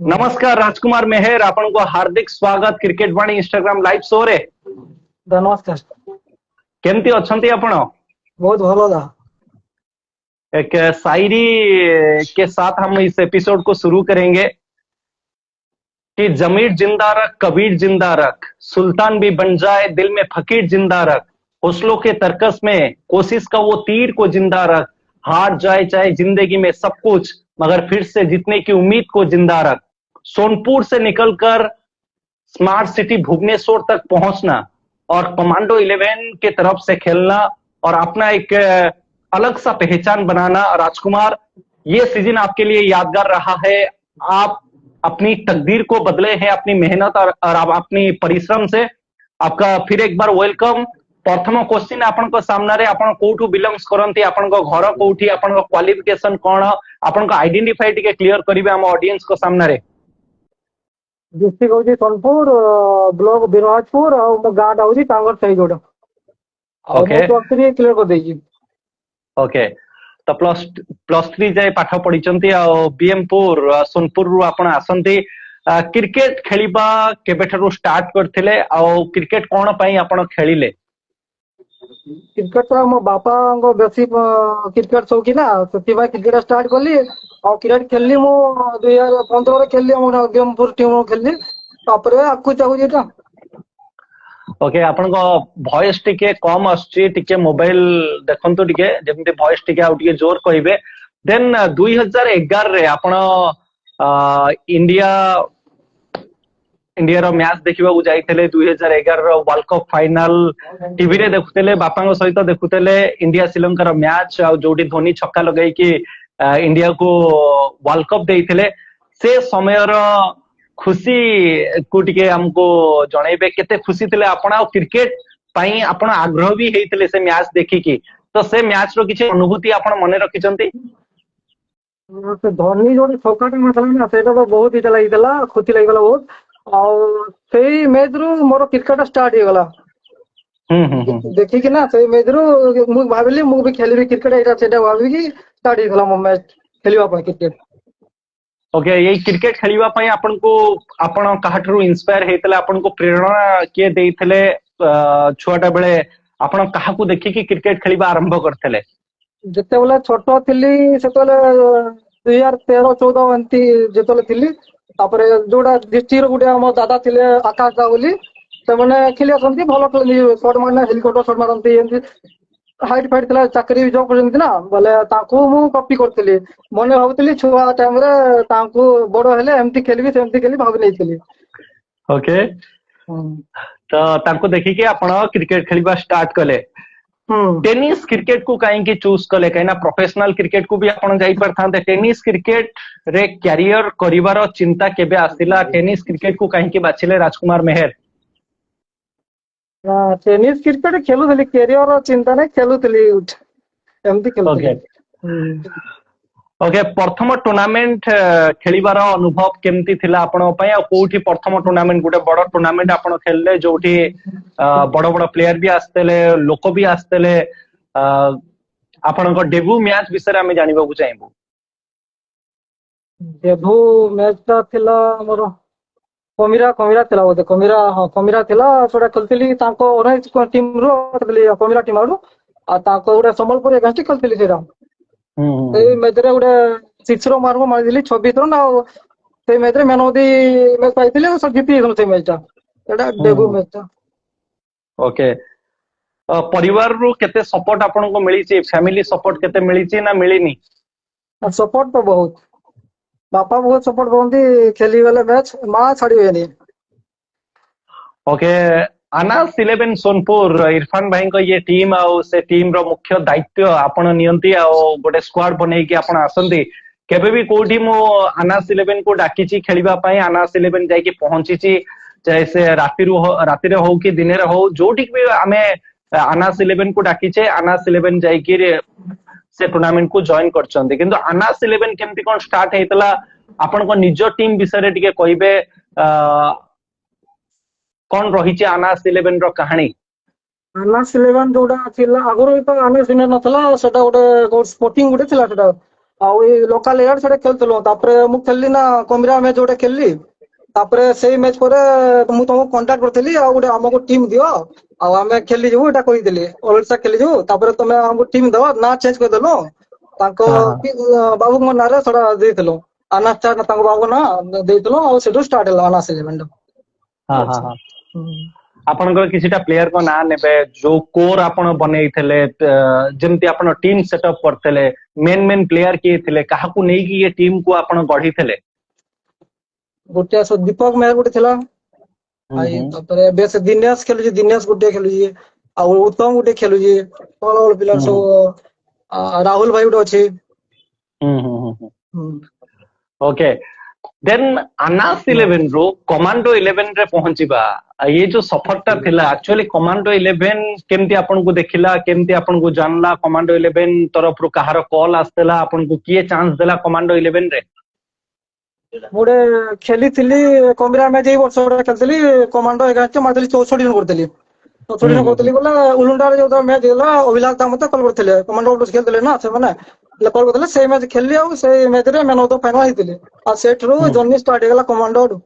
नमस्कार राजकुमार मेहर आपण को हार्दिक स्वागत क्रिकेट वाणी इंस्टाग्राम लाइव शो रे। नमस्कार। केमती अछंती आपण? बहुत भलो दा। एक शायरी के साथ हम इस एपिसोड को शुरू करेंगे कि जमीर जिंदा रख, कबीर जिंदा रख, सुल्तान भी बन जाए दिल में फकीर जिंदा रख, हौसलों के तरकस में कोशिश का वो तीर को जिंदा रख, हार जाए चाहे जिंदगी में सब कुछ मगर फिर से जीतने की उम्मीद को जिंदा रख, सोनपुर से निकलकर स्मार्ट सिटी भुवनेश्वर तक पहुंचना और कमांडो 11 के तरफ से खेलना और अपना एक अलग सा पहचान बनाना। राजकुमार, ये सीजन आपके लिए यादगार रहा है। आप अपनी तकदीर को बदले हैं अपनी मेहनत और आप अपनी परिश्रम से। आपका फिर एक बार वेलकम। प्रथम क्वेश्चन आपण को सामने रे, आपण कोठू बिलोंग्स करंती, आपण को घर कोठी, आपण को क्वालिफिकेशन कोन, आपण को आइडेंटिफाई टिके क्लियर करिवे हम ऑडियंस को सामने रे। डिस्ट्रिक्ट होजी सोनपुर, ब्लॉक बिरहाजपुर और मो गांड होजी टांगर सहीगोड़। ओके मो प्लस 3 क्लियर कर देजी। ओके, तो प्लस 3 जाए पाठ पढ़ी आ बीएमपुर सोनपुर रु आपण आसंती। क्रिकेट खेलिबा केबेठारु स्टार्ट करथिले आ क्रिकेट कोन पई आपण खेलिले? क्रिकेट तो मो बापा को बेसी क्रिकेट शौकी ना, ସେଥିପାଇଁ क्रिकेट स्टार्ट करली और क्रिकेट खेलली मो 2015 रे खेलली हम बीएमपुर टीम खेलली। तापरे आकु चाहू जेटा। ओके, आपण को वॉइस टिके कम आछी, टिके मोबाइल देखंतु, टिके जेमते वॉइस टिके आ टिके जोर कहिबे। देन 2011 रे आपण इंडिया रो मैच देखिबा को जाइथिले। 2011 रो वर्ल्ड कप फाइनल टीवी रे देखुतेले, बापांग सहित देखुतेले इंडिया श्रीलंका रो मैच आ जोडी धोनी छक्का लगाई कि इंडिया को वर्ल्ड कप देइथिले। से समय रो खुशी को टिके हमको जणैबे, केते खुशी थिले आपण आ क्रिकेट पई आपण आग्रह भी हेइथिले से मैच देखि कि, तो से मैच रो किछि अनुभूति आपण मने रखिचंती? से धोनी जो छक्काटा मारला ना, सेटा तो बहुत ही लागितला, खुशी लागिगला बहुत। और सेही मैच रु मोर क्रिकेट स्टार्ट हो गला। देखि कि ना से मैच रु मु भाबिली मु भी खेलिबी क्रिकेट, एटा सेटा भाबी कि स्टार्ट हो गला मो मैच खेलिबा पय क्रिकेट। ओके, ये क्रिकेट खेलिबा पय आपण को आपण काहाठरू इंस्पायर हेतले, आपण को प्रेरणा के देइथले? छुआटा बेले आपण काहा को देखि कि क्रिकेट खेलिबा आरंभ करथले? जते बेले छोटो थिली सेतले 2013-14 एंती जेतले थिली। तापरे जोडा डिस्ट्रिक्ट रो गुडे हम दादा थिले आकाश दा बोली, से माने खेली असंती, भलो खेलनी, शॉट मारना, हेलिकॉप्टर शॉट मारंती, एंती हाइट फाइट थिला, चाकरी जॉब करंती ना बोले ताकू मु कॉपी करथिली। मने भाबथिली छुआ टाइम रे ताकू बडो हेले एमती खेलबी सेमती खेली भाबी नैथिली। ओके, तो ताकू देखि कि आपण क्रिकेट खेलिबा स्टार्ट कले। टेनिस क्रिकेट को कहीं की चूज कले? कहीं ना प्रोफेशनल क्रिकेट को भी आपण जाई परथांते, टेनिस क्रिकेट रे कैरियर करिवार चिंता केबे आसिला? टेनिस क्रिकेट को कहीं की बाछिले राजकुमार मेहर? टेनिस क्रिकेट खेलुथिली, कैरियर चिंता नै, खेलुथिली एमती खेलुथिली। ओके, प्रथम टूर्नामेंट खेलिबार अनुभव केमती थिला आपण पय? आ कोठी प्रथम टूर्नामेंट, गुटे बड़ टूर्नामेंट आपण खेलले जोठी बड़ बड़ प्लेयर भी आस्तले, लोक भी आस्तले। आपण को डेब्यू मैच विषय में जानिबा को चाहेबो। डेब्यू मैच ता थिला हमर कमिरा थिला, बोले कमिरा थिला। सोडा खेलथिली तांको ऑरेंज टीम रो, कमिरा टीम आडू आ तांको गुडे संबलपुर अगेंस्ट खेलथिली सेरा। ए मैच रे गुडे 6 रो मारबो मारिदिली 26 रन। आ से मैच रे मैन ऑफ द मैच पाइथिले, सब जीती गलो से मैच ता। एटा डेब्यू मैच ता। ओके, परिवार रो केते सपोर्ट आपण को मिली छि? फैमिली सपोर्ट केते मिली छि ना मिलिनी? सपोर्ट तो बहुत, बापा बहुत सपोर्ट करती, खेली वाले मैच मां छाड़ी हुए नहीं। ओके, अनास 11 सोनपुर इरफान भाई को ये टीम आ से टीम रो मुख्य दायित्व आपण नियंती आ गोटे स्क्वाड बनै कि आपण आसंती। केबे भी कोठी मो अनास 11 को डाकी छि खेलिबा पई, अनास 11 जाई कि पहुंची छि, चाहे से राति रे हो कि दिन रे हो, जोठी भी हमें अनास 11 को डाकी छे। अनास 11 जाई कि से टूर्नामेंट को जॉइन करचंती। किंतु अनास 11 केमती कोन स्टार्ट हेतला? आपण को निज टीम विषय रे टिके कहिबे, कौन रही अनास 11 रो कहानी? अनास 11 जोड़ा थिला आगरो तो आमे सुने नथला, सेटा गोटे स्पोर्टिंग गोटे थिला, सेटा ଆଉ ଏଇ ଲୋକାଲ ଏୟାର ସେଟା ଖେଳୁଥିଲୁ। ତାପରେ ମୁଁ ଖେଳିଲି ନା କମିରା ମ୍ୟାଚ୍ ଗୋଟେ ଖେଳିଲି। ତାପରେ ସେଇ ମ୍ୟାଚ୍ ପରେ ମୁଁ ତମକୁ କଣ୍ଟାକ୍ଟ କରିଥିଲି, ଆଉ ଗୋଟେ ଆମକୁ ଟିମ୍ ଦିଅ ଆଉ ଆମେ ଖେଳିଯିବୁ ଏଇଟା କହିଥିଲି। ଓଡିଶା ଖେଳିଯିବୁ, ତାପରେ ତମେ ଆମକୁ ଟିମ୍ ଦବ, ନା ଚେଞ୍ଜ କରିଦେଲୁ। ତାଙ୍କ ହଁ ହଁ ବାବୁଙ୍କ ନାଁରେ ସେଟା ଦେଇଥିଲୁ। ଆନାସ ତାଙ୍କ ବାବୁଙ୍କ ନାଁ ଦେଇଥିଲୁ, ଆଉ ସେଠୁ ଷ୍ଟାର୍ଟ ହେଲା ଆନାସ ଇଲେଭେନ୍ ଟା। ହଁ ହଁ ହଁ। ଆପଣଙ୍କର କିଛିଟା ପ୍ଲେୟରଙ୍କ ନାଁ ନେବେ ଯୋଉ କୋର ଆପଣ ବନେଇଥିଲେ, ଯେମିତି ଆପଣ ଟିମ୍ ସେଟଅପ୍ କରିଥିଲେ, ମେନ୍ ପ୍ଲେୟାର କିଏ ଥିଲେ, କାହାକୁ ନେଇକି ଏ ଟିମ୍ କୁ ଆପଣ ଗଢିଥିଲେ? ଗୋଟେ ଦୀପକ ମେହର ଗୋଟେ ଥିଲା। ହୁଁ ଆଇ ହୁଁ ତାପରେ ଏବେ ସେ ଦିନେଶ ଖେଳୁଛି, ଦିନେଶ ଗୋଟେ ଖେଳୁଛି, ଆଉ ଉତ୍ତମ ଗୋଟେ ଖେଳୁଛି। ଭଲ ଭଲ ପିଲା ହୁଁ ସବୁ। ରାହୁଲ ଭାଇ ଗୋଟେ ଅଛି। ହୁଁ ହୁଁ ହୁଁ ହୁଁ। ହୁଁ। ଓକେ, ଦେନ୍ ଆନାସ ଇଲେଭେନ ରୁ କମାଣ୍ଡୋ ଇଲେଭେନ ରେ ପହଞ୍ଚିବା, ये जो ସଫରଟା ଥିଲା ଆକ୍ଚୁଆଲି କମାଣ୍ଡୋ ଇଲେଭେନ କେମିତି ଆପଣଙ୍କୁ ଦେଖିଲା, କେମିତି ଆପଣଙ୍କୁ ଜାଣିଲା? କମାଣ୍ଡୋ ଇଲେଭେନ ତରଫରୁ କାହାର କଲ୍ ଆସିଥିଲା? ଆପଣଙ୍କୁ କିଏ ଚାନ୍ସ ଦେଲା କମାଣ୍ଡୋ ଇଲେଭେନ ରେ? ମୁଁ ଗୋଟେ ଖେଳିଥିଲି କମିରା ମ୍ୟାଚ୍, ଏଇ ବର୍ଷ ଗୋଟେ ଖେଳିଥିଲି କମାଣ୍ଡୋ 11 ମାରିଥିଲି 64 ରନ୍ କରିଥିଲି। 64 ହୁଁ ରନ୍ ହୁଁ ହୁଁ କରିଥିଲି ବୋଲେ ଉଲୁଣ୍ଡାରେ ଯୋଉ ମ୍ୟାଚ୍ ହେଇଥିଲା, ଅଭିଲାଷ ଦା ମତେ କଲ୍ କରିଥିଲେ। କମାଣ୍ଡୋ ଖେଳିଥିଲେ ନା ସେମାନେ, କଲ୍ କରିଥିଲେ। ସେଇ ମ୍ୟାଚ୍ ଖେଳିଲି, ଆଉ ସେଇ ମ୍ୟାଚ୍ ରେ ମ୍ୟାନ୍ ଅଫ୍ ଦ ଫାଇନାଲ ହେଇଥିଲି। ଆଉ ସେଠରୁ ଜର୍ଣ୍ଣି ଷ୍ଟାର୍ଟ ହେଇଗଲା କମାଣ୍ଡୋ ରୁ।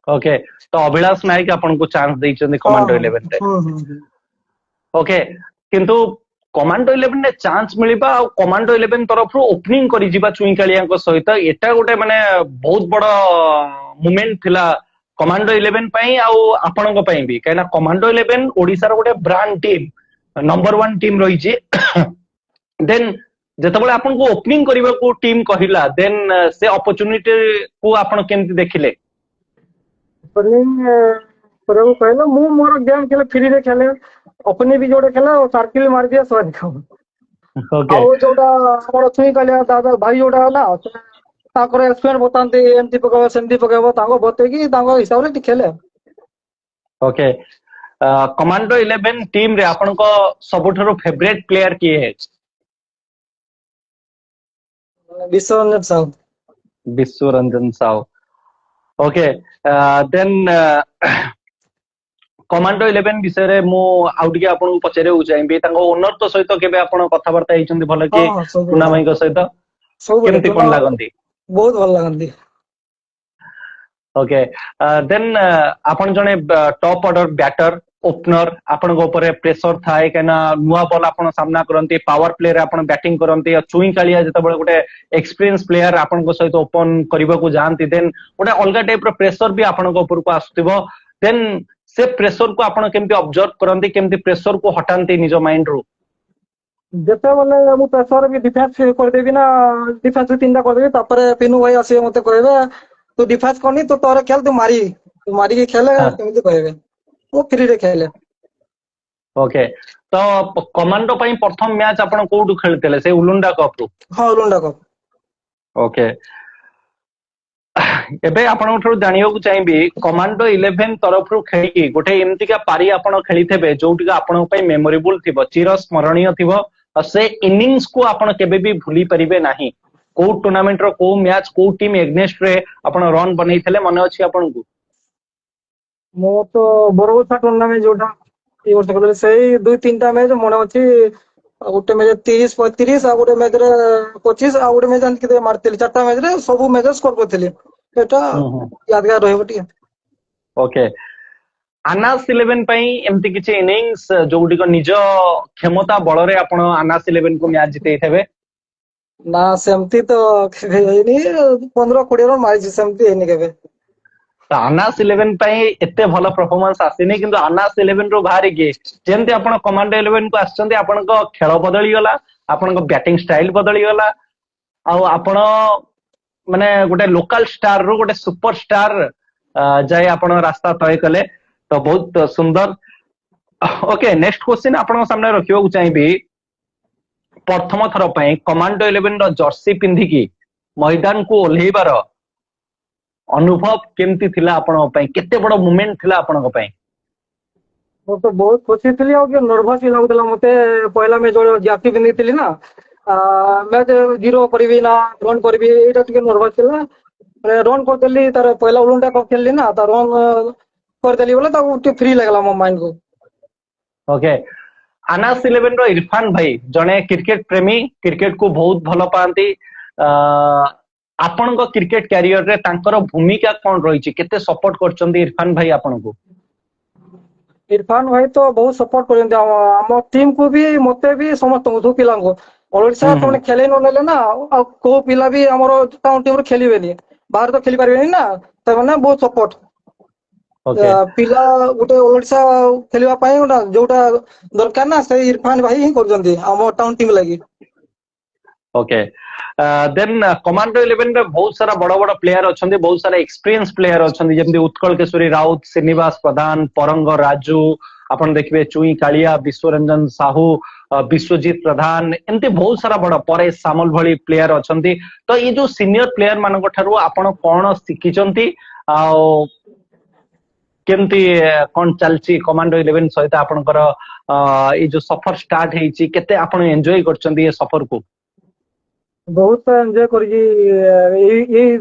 ଓକେ, ତ ଅଭିଳାଷ ନାୟକ ଆପଣଙ୍କୁ ଚାନ୍ସ ଦେଇଛନ୍ତି ହଁ କମାଣ୍ଡୋ ହଁ। ଇଲେଭେନ ରେ। ହୁଁ ହୁଁ ହୁଁ। ଓକେ, କିନ୍ତୁ କମାଣ୍ଡୋ ଇଲେଭେନ ରେ ଚାନ୍ସ ମିଳିବା ଆଉ କମାଣ୍ଡୋ ଇଲେଭେନ ତରଫରୁ ଓପନିଂ କରିଯିବା ଚୁଇଁକାଳିଆଙ୍କ ସହିତ, ଏଟା ଗୋଟେ ମାନେ ବହୁତ ବଡ ମୁଭମେଣ୍ଟ ଥିଲା କମାଣ୍ଡୋ ଇଲେଭେନ ପାଇଁ ଆଉ ଆପଣଙ୍କ ପାଇଁ ବି। କାହିଁକିନା କମାଣ୍ଡୋ ଇଲେଭେନ ଓଡିଶାର ଗୋଟେ ବ୍ରାଣ୍ଡ ଟିମ୍, ନମ୍ବର 1 ଟିମ୍ ରହିଛି। ଦେନ୍ ଯେତେବେଳେ ଆପଣଙ୍କୁ ଓପନିଂ କରିବାକୁ ଟିମ୍ କହିଲା, ଦେନ୍ ସେ ଅପରଚ୍ୟୁନିଟି କୁ ଆପଣ କେମିତି ଦେଖିଲେ? ଓପନିଂ କରିବାକୁ କହିଲେ ମୁଁ ମୋର ଗେମ୍ ଖେଳେ, ଫ୍ରିରେ ଖେଳେ। ଓପନିଂ ବି ଯୋଉଟା ଖେଳେ ସାର୍କିଲ ମାରିଦିଏ ସରିଯିବ। ଓକେ ଆଉ ଯୋଉଟା ଆମର ଛୁଇଁ କାଳିଆ ଦାଦା ଭାଇ ଯୋଉଟା ହେଲା, ତାଙ୍କର ଏକ୍ସପିରିଏନ୍ସ ବତାନ୍ତି, ଏମିତି ପକେଇବ ସେମିତି ପକେଇବ, ତାଙ୍କୁ ବତେଇକି ତାଙ୍କ ହିସାବରେ ଟିକେ ଖେଳେ। ଓକେ, କମାଣ୍ଡୋ ଇଲେଭେନ ଟିମ୍ ରେ ଆପଣଙ୍କ ସବୁଠାରୁ ଫେଭରେଟ ପ୍ଲେୟାର କିଏ? ବିଶ୍ୱରଞ୍ଜନ ସାହୁ। ବିଶ୍ୱରଞ୍ଜନ ସାହୁ। ଓକେ, ଦେନ୍ କମାଣ୍ଡୋ ଇଲେଭେନ ବିଷୟରେ ମୁଁ ଆଉ ଟିକେ ଆପଣଙ୍କୁ ପଚାରିବାକୁ ଚାହିଁବି, ତାଙ୍କ ଓନର ସହିତ କେବେ ଆପଣ କଥାବାର୍ତ୍ତା ହେଇଛନ୍ତି ଭଲ କି? ହଁ ହଁ ଟୁନା ସବୁବେଳେ ଭାଇଙ୍କ ସହିତ ସବୁବେଳେ କେମିତି କଣ ଟୁନା ଲାଗନ୍ତି? ବହୁତ ଭଲ ଲାଗନ୍ତି। ଓକେ, ଦେନ୍ ଆପଣ ଜଣେ ଟପ୍ ଅର୍ଡର ବ୍ୟାଟର, ଓପନର, ଆପଣଙ୍କ ଉପରେ ପ୍ରେସର ଥାଏ କାହିଁକିନା ନୂଆ ବଲ୍ ଆପଣ ସାମ୍ନା କରନ୍ତି, ପାୱାର ପ୍ଲେ ରେ ଆପଣ ବ୍ୟାଟିଂ କରନ୍ତି, ଆଉ ଚୁଇଁ କାଳିଆ ଯେତେବେଳେ ଗୋଟେ ଏକ୍ସପିରିଏନ୍ସ ପ୍ଲେୟାର ଆପଣଙ୍କ ସହିତ ଓପନ କରିବାକୁ ଯାଆନ୍ତି, ଦେନ୍ ଗୋଟେ ଅଲଗା ଟାଇପ ର ପ୍ରେସର ବି ଆପଣଙ୍କ ଉପରକୁ ଆସୁଥିବ। ଦେନ୍ ସେ ପ୍ରେସର କୁ ଆପଣ କେମିତି ଅବଜର୍ଭ କରନ୍ତି, କେମିତି ପ୍ରେସର କୁ ହଟାନ୍ତି ନିଜ ମାଇଣ୍ଡ ରୁ? ଯେତେବେଳେ ମୁଁ ପ୍ରେସର ବି ଡିଫେନ୍ସ କରିଦେବି ନା, ଡିଫେନ୍ସ 3ଟା କରିଦେବି, ତାପରେ ପିନୁ ଭାଇ ଆସିବେ ମତେ କହିବେ ତୁ ଡିଫେନ୍ସ କରନି, ତୁ ତୋର ଖେଳ, ତୁ ମାରିକି ଖେଳେ, ହଁ ସେମିତି କହିବେ। ମୁଁ ଫ୍ରିରେ ଖେଳେ। ଓକେ, ତ କମାଣ୍ଡୋ ପାଇଁ ପ୍ରଥମ ମ୍ୟାଚ୍ ଆପଣ କୋଉଠୁ ଖେଳିଥିଲେ? ସେ ଉଲୁଣ୍ଡା କପ୍ ରୁ? ହଁ ଲୁଣ୍ଡା କପ୍। ଓକେ, ଏବେ ଆପଣଙ୍କ ଠାରୁ ଜାଣିବାକୁ ଚାହିଁବି, କମାଣ୍ଡୋ ଇଲେଭେନ ତରଫରୁ ଖେଳିକି ଗୋଟେ ଏମିତିକା ପାରି ଆପଣ ଖେଳିଥିବେ ଯୋଉଠିକି ଆପଣଙ୍କ ପାଇଁ ମେମୋରେବୁଲ ଥିବ, ଚିର ସ୍ମରଣୀୟ ଥିବ, ଆଉ ସେ ଇନିଂସ କୁ ଆପଣ କେବେ ବି ଭୁଲି ପାରିବେ ନାହିଁ। କୋଉ ଟୁର୍ଣ୍ଣାମେଣ୍ଟ ର କୋଉ ମ୍ୟାଚ୍, କୋଉ ଟିମ୍ ଏଗନେଷ୍ଟ ରେ ଆପଣ ରନ୍ ବନେଇଥିଲେ, ମନେ ଅଛି ଆପଣଙ୍କୁ? ମୁଁ ତ ବରଗୁଛା ଟୁର୍ଣ୍ଣାମେଣ୍ଟ ଯୋଉଟା ଏଇ ବର୍ଷ ଖେଳିଥିଲି, ସେଇ 2-3ଟା ମ୍ୟାଚ୍ ମନେ ଅଛି। ଆଉ ଗୋଟେ ମ୍ୟାଚ୍ 30-35, ଆଉ ଗୋଟେ ମ୍ୟାଚ୍ ରେ 25, ଆଉ ଗୋଟେ ମ୍ୟାଚ୍ ଏମିତି କେତେ ମାରିଥିଲି। 4ଟା ମ୍ୟାଚ୍ ରେ ସବୁ ମ୍ୟାଚ୍ ରେ ସ୍କୋର କରିଥିଲି। ସେଟା ହୁଁ ହୁଁ ୟାଦଗାର ରହିବ ଟିକେ। ଓକେ, ଆନାସ ଇଲେଭେନ ପାଇଁ ଏମିତି କିଛି ଇନିଂସ ଯୋଉଟିକ ନିଜ କ୍ଷମତା ବଳରେ ଆପଣ ଆନାସ ଇଲେଭେନ କୁ ମ୍ୟାଚ୍ ଜିତେଇଥିବେ? ନା ସେମିତି ତ କେବେ ହେଇନି। 15-20 ରନ୍ ମାରିଛି, ସେମିତି ହେଇନି କେବେ। ତ ଆନାସ ଇଲେଭେନ ପାଇଁ ଏତେ ଭଲ ପରଫର୍ମାନ୍ସ ଆସିନି, କିନ୍ତୁ ଆନାସ ଇଲେଭେନ ରୁ ବାହାରିକି ଯେମିତି ଆପଣ କମାଣ୍ଡୋ ଇଲେଭେନ କୁ ଆସିଛନ୍ତି, ଆପଣଙ୍କ ଖେଳ ବଦଳିଗଲା, ଆପଣଙ୍କ ବ୍ୟାଟିଂ ଷ୍ଟାଇଲ ବଦଳିଗଲା, ଆଉ ଆପଣ ମାନେ ଗୋଟେ ଲୋକାଲ ଷ୍ଟାର ରୁ ଗୋଟେ ସୁପର ଷ୍ଟାର ଯାଇ ଆପଣ ରାସ୍ତା ତୟ କଲେ। ତ ବହୁତ ସୁନ୍ଦର। ଓକେ, ନେକ୍ସଟ କ୍ୱେଶ୍ଚିନ୍ ଆପଣଙ୍କ ସାମ୍ନାରେ ରଖିବାକୁ ଚାହିଁବି, ପ୍ରଥମ ଥର ପାଇଁ କମାଣ୍ଡୋ ଇଲେଭେନ ର ଜର୍ସି ପିନ୍ଧିକି ମଇଦାନକୁ ଓହ୍ଲେଇବାର ଅନୁଭବ କେମିତି ଥିଲା ଆପଣଙ୍କ ପାଇଁ? କେତେ ବଡ ମୁଭମେଣ୍ଟ ଥିଲା ଆପଣଙ୍କ ପାଇଁ? ମୁଁ ତ ବହୁତ ଖୁସି ଥିଲି, ଆଉ ଟିକେ ନର୍ଭସ ବି ଲାଗୁଥିଲା ମତେ। ପହିଲା ମ୍ୟାଚ୍ ଯୋଉ ଜାର୍ସି ପିନ୍ଧିଥିଲି ନା, ମ୍ୟାଚ୍ ଜିରୋ କରିବି ନା ରନ୍ କରିବି, ଏଇଟା ଟିକେ ନର୍ଭସ ଥିଲା। ରନ୍ କରିଦେଲି, ତାର ପହିଲା ଉଲୁଣ୍ଡା କପ୍ ଖେଳିଲି ନା, ତାର ରନ୍ କରିଦେଲି ବୋଲେ ତାକୁ ଟିକେ ଫ୍ରି ଲାଗିଲା ମୋ ମାଇଣ୍ଡ କୁ। ଓକେ, ଆନାସ ଇଲେଭେନ ର ଇରଫାନ ଭାଇ ଜଣେ କ୍ରିକେଟ ପ୍ରେମୀ, କ୍ରିକେଟ କୁ ବହୁତ ଭଲ ପାଆନ୍ତି, ଆପଣଙ୍କ କ୍ରିକେଟ କ୍ୟାରିयर ରେ ତାଙ୍କର ଭୂମିକା କଣ ରହିଛି, କେତେ ସपोର୍ଟ କରୁଛନ୍ତି ଇରଫାନ ଭାଇ ଆପଣଙ୍କୁ? इरफान भाई तो बहुत सपोर्ट करते आम टीम को भी मते भी समस्त सब पिला ओडिशा हम्म तुमने खेले ना को पिला भी आमर टीम खेलिबेनी बाहर तो खेली पारे ना से बहुत सपोर्ट ओके पिला गोटे ओडिशा खेलवा गोटा जोटा दरकार ना से इरफान भाई ही कर आम टाउन टीम लगी ओके देन कमांडो 11 रे बहुत सारा बड़ बड़ प्लेयर अच्छा, बहुत सारा एक्सपीरियंस प्लेयर अच्छा, जमी उत्कल केशरी राउत, श्रीनिवास प्रधान, परंग राजू, अपन देखिए चुई कालिया, विश्वरंजन साहू, विश्वजीत प्रधान, एमती बहुत सारा बड़ परेश सामल भली प्लेयर अच्छा। तो ये जो सीनियर प्लेयर मान आपण कौन शिखिंट केमती कौन चलती कमांडो 11 सहित आपणकर ये जो सफर स्टार्ट होती केते आपण एंजॉय करछंती ये सफर को? बहुत एंजॉय कर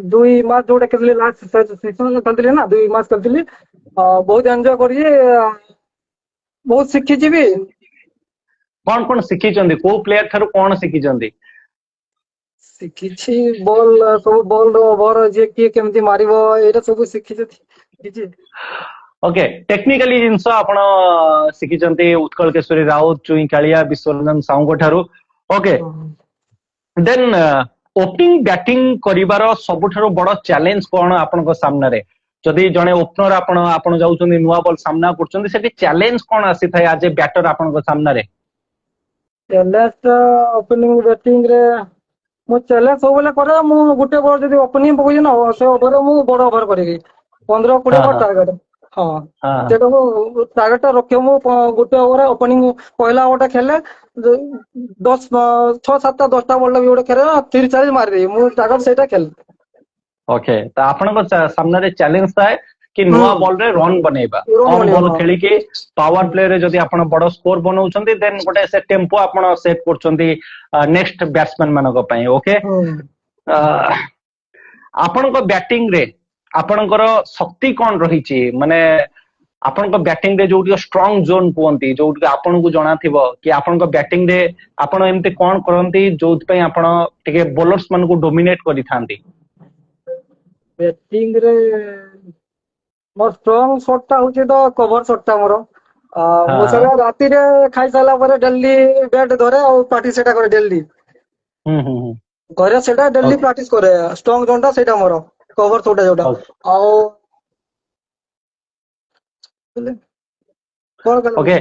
दुई मास जोटा खेलली लास्ट सीजन खेलती ना 2 मास खेलती बहुत एंजॉय कर बहुत शिखी भी कौन कौन शिखिंट को प्लेयर ठारू कौन शिखिंट? शिखी बॉल सब बॉल ओवर जे किए केमती मारिबो एटा सब शिखी ओके टेक्निकली जिनस आपण शिखिंट उत्कल केशरी राउत, चुई कालिया, विश्वरंजन साहू ठारू। ओके देन ओपनिंग बैटिंग करिवार सबुठारु बड़ चैलेंज कौन आपन सामने रे? जदि जड़े ओपनर आपण जाउछन्ती नुआ बॉल सामना करछन्ती सेठी चैलेंज कौन आसी थाए आज ए बैटर आपन सामने रे? चैलेंज ओपनिंग बैटिंग रे मु चैलेंज सब बेले करे मु गुटे बॉल जदि ओपनिंग पकई ना से ओवर मु बड़ ओवर करेगी 15-20 हाँ ओवर टारगेट हाँ हाँ सेटा मु टारगेट रखे मु गुटे ओवर ओपनिंग पहला ओवर खेले 6-7-10टा बॉल भी गोटे खेले 30-40 मार दे मु टारगेट सेटा खेल। ओके तो आपन सामने रे चैलेंज थाए कि नुआ बॉल रे रन बनेबा, रन कम बॉल बनेबा खेली के पावर प्ले रे जदि आपण बड़ स्कोर बनाउछन्ती देन गोटे से टेम्पो आपण सेट करछन्ती नेक्स्ट बैट्समैन मानको पई। ओके आपन बैटिंग रे आपनकर शक्ति कौन रही माने आपन बैटिंग रे जो स्ट्रांग जोन कहती जो आपन को जना थिबो कि आपन बैटिंग रे आपन एमती कौन करंती जो आपन टिके बॉलर्स मान को डोमिनेट करि थांती? बैटिंग रे मोर स्ट्रांग शॉट टा होची तो कवर शॉट टा मोर मो हाँ सगा राती रे खाई साला परे डेली बैट धरे और प्रैक्टिस सेटा करे डेली घरे सेटा डेली प्रैक्टिस करे स्ट्रांग जोन टा सेटा मोर कवर शॉट जोटा आ ओके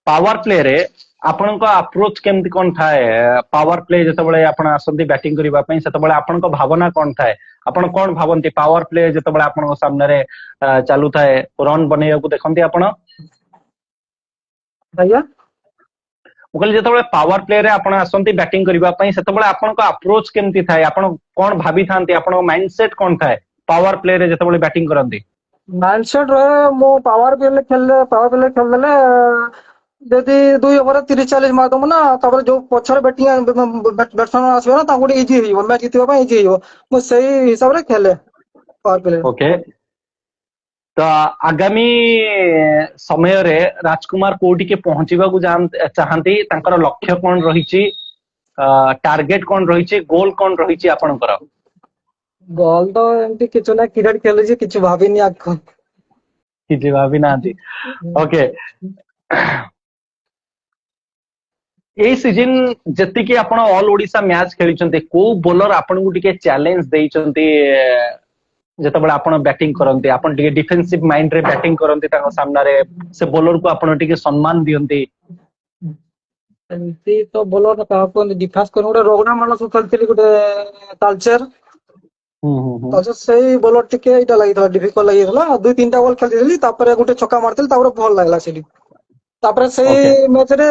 पावर प्ले रे आपन अप्रोच केमती कौन थाए? पावर प्ले जतबळे आपण आसंती बैटिंग करबा पई सेतबळे आपन भावना कौन थाए? आपण कौन भावंती पावर प्ले जतबळे आपण सामने रे चालू थाए रन बनेया को देखंती आपण? भैया कहली जतबळे पावर प्ले रे आपण आसंती बैटिंग करबा पई सेतबळे आपण अप्रोच केमती थाए? आपण कौन भाबी थांती? आपण माइंडसेट कौन थाए पावर प्ले रे जतबळे बैटिंग करंती? माइंडसेट रहे मो पावर प्ले खेल देले जदि 2 ओवर 30-40 मार दम ना तापर जो पछर बैटिंग बैट्समैन आसीबो ना ताको इजी हियो मैच जितबा पई इजी हियो मो सही हिसाब रे खेले पावर प्ले। ओके तो आगामी समय रे राजकुमार कोटी के पहुंचीबा को चाहती तांकर लक्ष्य कौन रही, टार्गेट कौन रही, गोल कौन रही आपनकर? गोल तो एमती किछु ना क्रिकेट खेलु छी किछु भाबिनी आखो किछि भाबी नांती। ओके ए सीजन जति कि आपण ऑल ओडिशा मैच खेलिचंते को बॉलर आपण को टिके चैलेंज देइचंते जतबळे आपण बैटिंग करंते आपण टिके डिफेंसिव माइंड रे बैटिंग करंते ताको सामना रे से बॉलर को आपण टिके सम्मान दियंते? एमती तो बॉलर का को डिफेंस कर गोटे रोगना मानस खेलथिली गोटे तालचर तो सही बॉलर टिके इटा लागि था डिफिकल्ट लागि थला 2-3टा बॉल खेलथिली तापर गोटे छक्का मारथिली तापर भल लागला सेली तापर सही मैच रे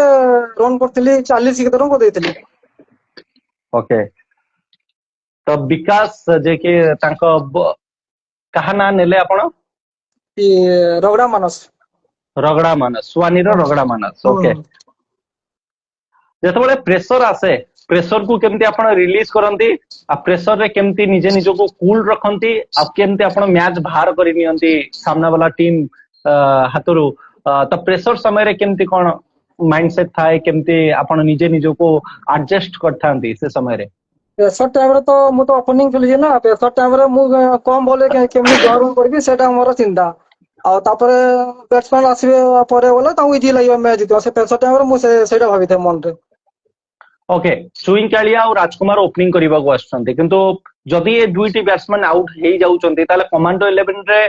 रन करथिली 40 के रन को देथिली। ओके तो विकास जे के तांको कहा ना नेले आपण? रगड़ा मानस स्वानी रो रगड़ा मानस। ओके जतबळे प्रेशर आसे प्रेशर को केमती आपण रिलीज करंती आ प्रेशर रे केमती निजे निजो को कूल रखंती आ केमती आपण मैच बाहर करि नियंती सामना वाला टीम हातरू तो प्रेशर समय रे केमती कोन माइंडसेट थाए केमती आपण निजे निजो को एडजस्ट करथांती से समय रे? ପ୍ରେସର ଟାଇମରେ ତ ମୁଁ ତ ଓପନିଂ ଖେଳିଛି ନା, ପ୍ରେସର ଟାଇମରେ ମୁଁ କମ ବଲ କେମିତି ଜୟ କରିବି ସେଇଟା ମୋର ଚିନ୍ତା। ଆଉ ତାପରେ ବ୍ୟାଟ୍ସମ୍ୟାନ ଆସିବେ ପରେ ଗଲେ ତାଙ୍କୁ ଇଜି ଲାଗିବ ମ୍ୟାଚ୍ ଜିତିବ, ସେ ପ୍ରେସର ଟାଇମରେ ମୁଁ ସେଇଟା ଭାବିଥାଏ ମନରେ। ଓକେ, ସୁଇଂ କାଳିଆ ଆଉ ରାଜକୁମାର ଓପନିଂ କରିବାକୁ ଆସୁଛନ୍ତି, କିନ୍ତୁ ଯଦି ଏ ଦୁଇଟି ବ୍ୟାଟ୍ସମ୍ୟାନ ଆଉଟ୍ ହେଇଯାଉଛନ୍ତି ତାହେଲେ କମାଣ୍ଡୋ 11 ରେ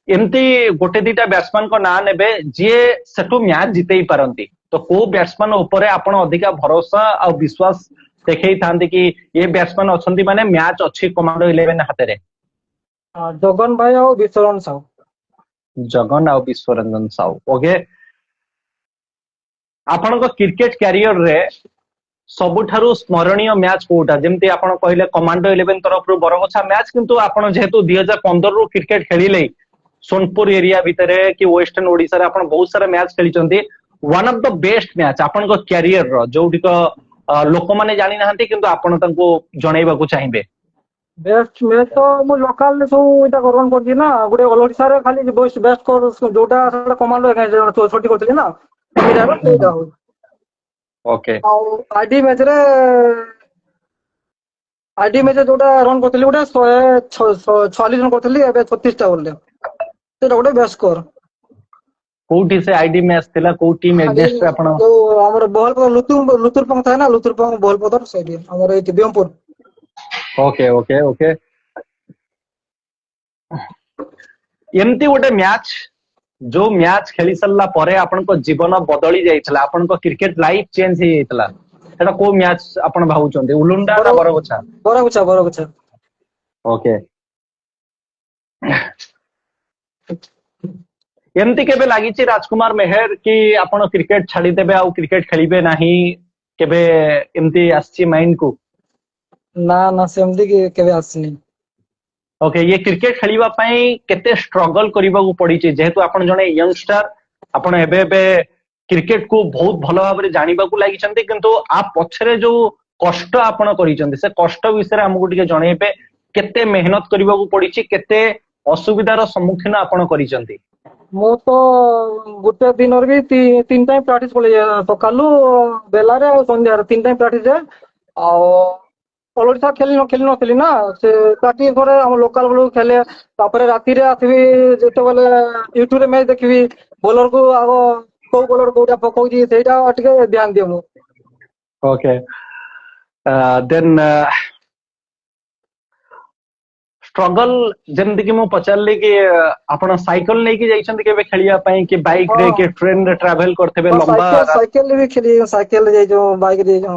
ଏମିତି ଗୋଟେ ଦିଟା ବ୍ୟାଟ୍ସମ୍ୟାନଙ୍କ ନାଁ ନେବେ ଯିଏ ସେଠୁ ମ୍ୟାଚ୍ ଜିତେଇ ପାରନ୍ତି। ତ କୋଉ ବ୍ୟାଟ୍ସମ୍ୟାନ ଉପରେ ଆପଣ ଅଧିକା ଭରସା ଆଉ ବିଶ୍ୱାସ ଦେଖେଇଥାନ୍ତି କି ଏ ବ୍ୟାଟ୍ସମ୍ୟାନ ଅଛନ୍ତି ମାନେ ମ୍ୟାଚ୍ ଅଛି କମାଣ୍ଡୋ 11 ହାତରେ? ଜଗନ ଭାଇ ଆଉ ବିଶ୍ୱରଞ୍ଜନ ସାହୁ। ଜଗନ ଆଉ ବିଶ୍ୱରଞ୍ଜନ ସାହୁ। ଓକେ, ଆପଣଙ୍କ କ୍ରିକେଟ କ୍ୟାରିୟରରେ ସବୁଠାରୁ ସ୍ମରଣୀୟ ମ୍ୟାଚ୍ କୋଉଟା? ଯେମିତି ଆପଣ କହିଲେ କମାଣ୍ଡୋ 11 ତରଫରୁ ବରଗଛା ମ୍ୟାଚ୍, କିନ୍ତୁ ଆପଣ ଯେହେତୁ 2015ରୁ କ୍ରିକେଟ ଖେଳିଲେ ସୋନପୁର ଏରିଆ ଭିତରେ କି ୱେଷ୍ଟର୍ଣ୍ଣ ଓଡିଶାରେ ଆପଣ ବହୁତ ସାରା ମ୍ୟାଚ୍ ଖେଳିଛନ୍ତି, one of the best match ଆପଣଙ୍କ କ୍ୟାରିୟରର ଯୋଉଟିକ ଲୋକମାନେ ଜାଣିନାହାନ୍ତି କିନ୍ତୁ ଆପଣ ତାଙ୍କୁ ଜଣେଇବାକୁ ଚାହିଁବେ? ବେଷ୍ଟ ମ୍ୟାଚ୍ ତ ମୁଁ ଲୋକାଲ ସବୁ ଏଇଟା ଗ୍ରହଣ କରିଛି ନା, ଗୋଟେ ଅଲ ଓଡ଼ିଶାରେ ଖାଲି ବେଷ୍ଟ ଯୋଉଟା କମାଣ୍ଡୋ 64 କରିଥିଲି ନା, ସେଇଟାର ସେଇଟା ହଉଛି। ଓକେ, ଆଉ ଆଇଡି ମ୍ୟାଚ୍ ଯୋଉଟା ରନ୍ କରିଥିଲି ଗୋଟେ 146 ରନ୍ କରିଥିଲି ଏବେ 36ଟା ବଲରେ, ସେଇଟା ଗୋଟେ ବେଷ୍ଟ ସ୍କୋର। କୋଉଠି ସେ ଆଇଡି ମ୍ୟାଚ୍ ଥିଲା, କୋଉ ଟିମ୍ ଏଗେନ୍ଷ୍ଟ ରେ ଆପଣ? ଯୋଉ ଆମର ଲୁତୁରପଙ୍ଗ ଥାଏ ନା, ଲୁତୁରପଙ୍ଗ ବହଲପଦର, ସେଇଠି ଆମର ଏଇଠି ବିହମପୁର। ଓକେ ଓକେ ଓକେ, ଏମିତି ଗୋଟେ ମ୍ୟାଚ୍ ଯୋଉ ମ୍ୟାଚ୍ ଖେଳି ସାରିଲା ପରେ ଆପଣଙ୍କ ଜୀବନ ବଦଳି ଯାଇଥିଲା, ଆପଣଙ୍କ କ୍ରିକେଟ ଲାଇଫ ଚେଞ୍ଜ ହେଇଯାଇଥିଲା, ସେଟା କୋଉ ମ୍ୟାଚ୍ ଆପଣ ଭାବୁଛନ୍ତି? ଉଲୁଣ୍ଡା ନା ବରଗଛା? ବରଗଛା। ଓକେ, ଏମିତି କେବେ ଲାଗିଛି ରାଜକୁମାର ମେହେର କି ଆପଣ କ୍ରିକେଟ ଛାଡିଦେବେ ଆଉ କ୍ରିକେଟ ଖେଳିବେ ନାହିଁ? କେବେ ଏମିତି ଆସିଛି ମାଇଣ୍ଡ କୁ? ନା ସେମିତି କେବେ ଆସିନି। ଓକେ, ଇଏ କ୍ରିକେଟ ଖେଳିବା ପାଇଁ କେତେ ଷ୍ଟ୍ରଗଲ କରିବାକୁ ପଡିଛି? ଯେହେତୁ ଆପଣ ଜଣେ ୟଙ୍ଗଷ୍ଟାର, ଆପଣ ଏବେ ଏବେ କ୍ରିକେଟ କୁ ବହୁତ ଭଲ ଭାବରେ ଜାଣିବାକୁ ଲାଗିଛନ୍ତି, କିନ୍ତୁ ଆ ପଛରେ ଯୋଉ କଷ୍ଟ ଆପଣ କରିଛନ୍ତି ସେ କଷ୍ଟ ବିଷୟରେ ଆମକୁ ଟିକେ ଜଣେଇବେ। କେତେ ମେହନତ କରିବାକୁ ପଡିଛି, କେତେ ଅସୁବିଧାର ସମ୍ମୁଖୀନ ଆପଣ କରିଛନ୍ତି? ମୁଁ ତ ଗୋଟେ ଦିନରେ ବି 3 ଟାଇମ୍ ପ୍ରାକ୍ଟିସ କଲି, ସକାଳୁ ବେଲାରେ ଆଉ ସନ୍ଧ୍ୟାରେ 3 ଟାଇମ୍ ପ୍ରାକ୍ଟିସ ଯାଏ। ଆଉ ଅଲ ଓଡ଼ିଶା ଖେଳି ନଥିଲି ନା, ସେ ପ୍ରାକ୍ଟିସ ପରେ ଆମ ଲୋକାଲ ବେଳକୁ ଖେଳେ। ତାପରେ ରାତିରେ ଆସିବି ଯେତେବେଳେ ୟୁଟ୍ୟୁବରେ ମ୍ୟାଚ୍ ଦେଖିବି, ବୋଲରକୁ ଆଗ କୋଉ ବୋଲର କୋଉଟା ପକଉଛି ସେଇଟା ଟିକେ ଧ୍ୟାନ ଦିଏ ମୁଁ। ଓକେ, ଦେନ୍ ଷ୍ଟ୍ରଗଲ ଯେମିତି କି ମୁଁ ପଚାରିଲି କି ଆପଣ ସାଇକେଲ ନେଇକି ଯାଇଛନ୍ତି କେବେ ଖେଳିବା ପାଇଁ, କି ବାଇକ ରେ କି ଟ୍ରେନ ରେ ଟ୍ରାଭେଲ କରିଥିବେ ଲମ୍ବା? ସାଇକେଲ ବି ଖେଳି, ସାଇକେଲ ଯାଇଛୁ, ବାଇକ ଯାଇଛୁ।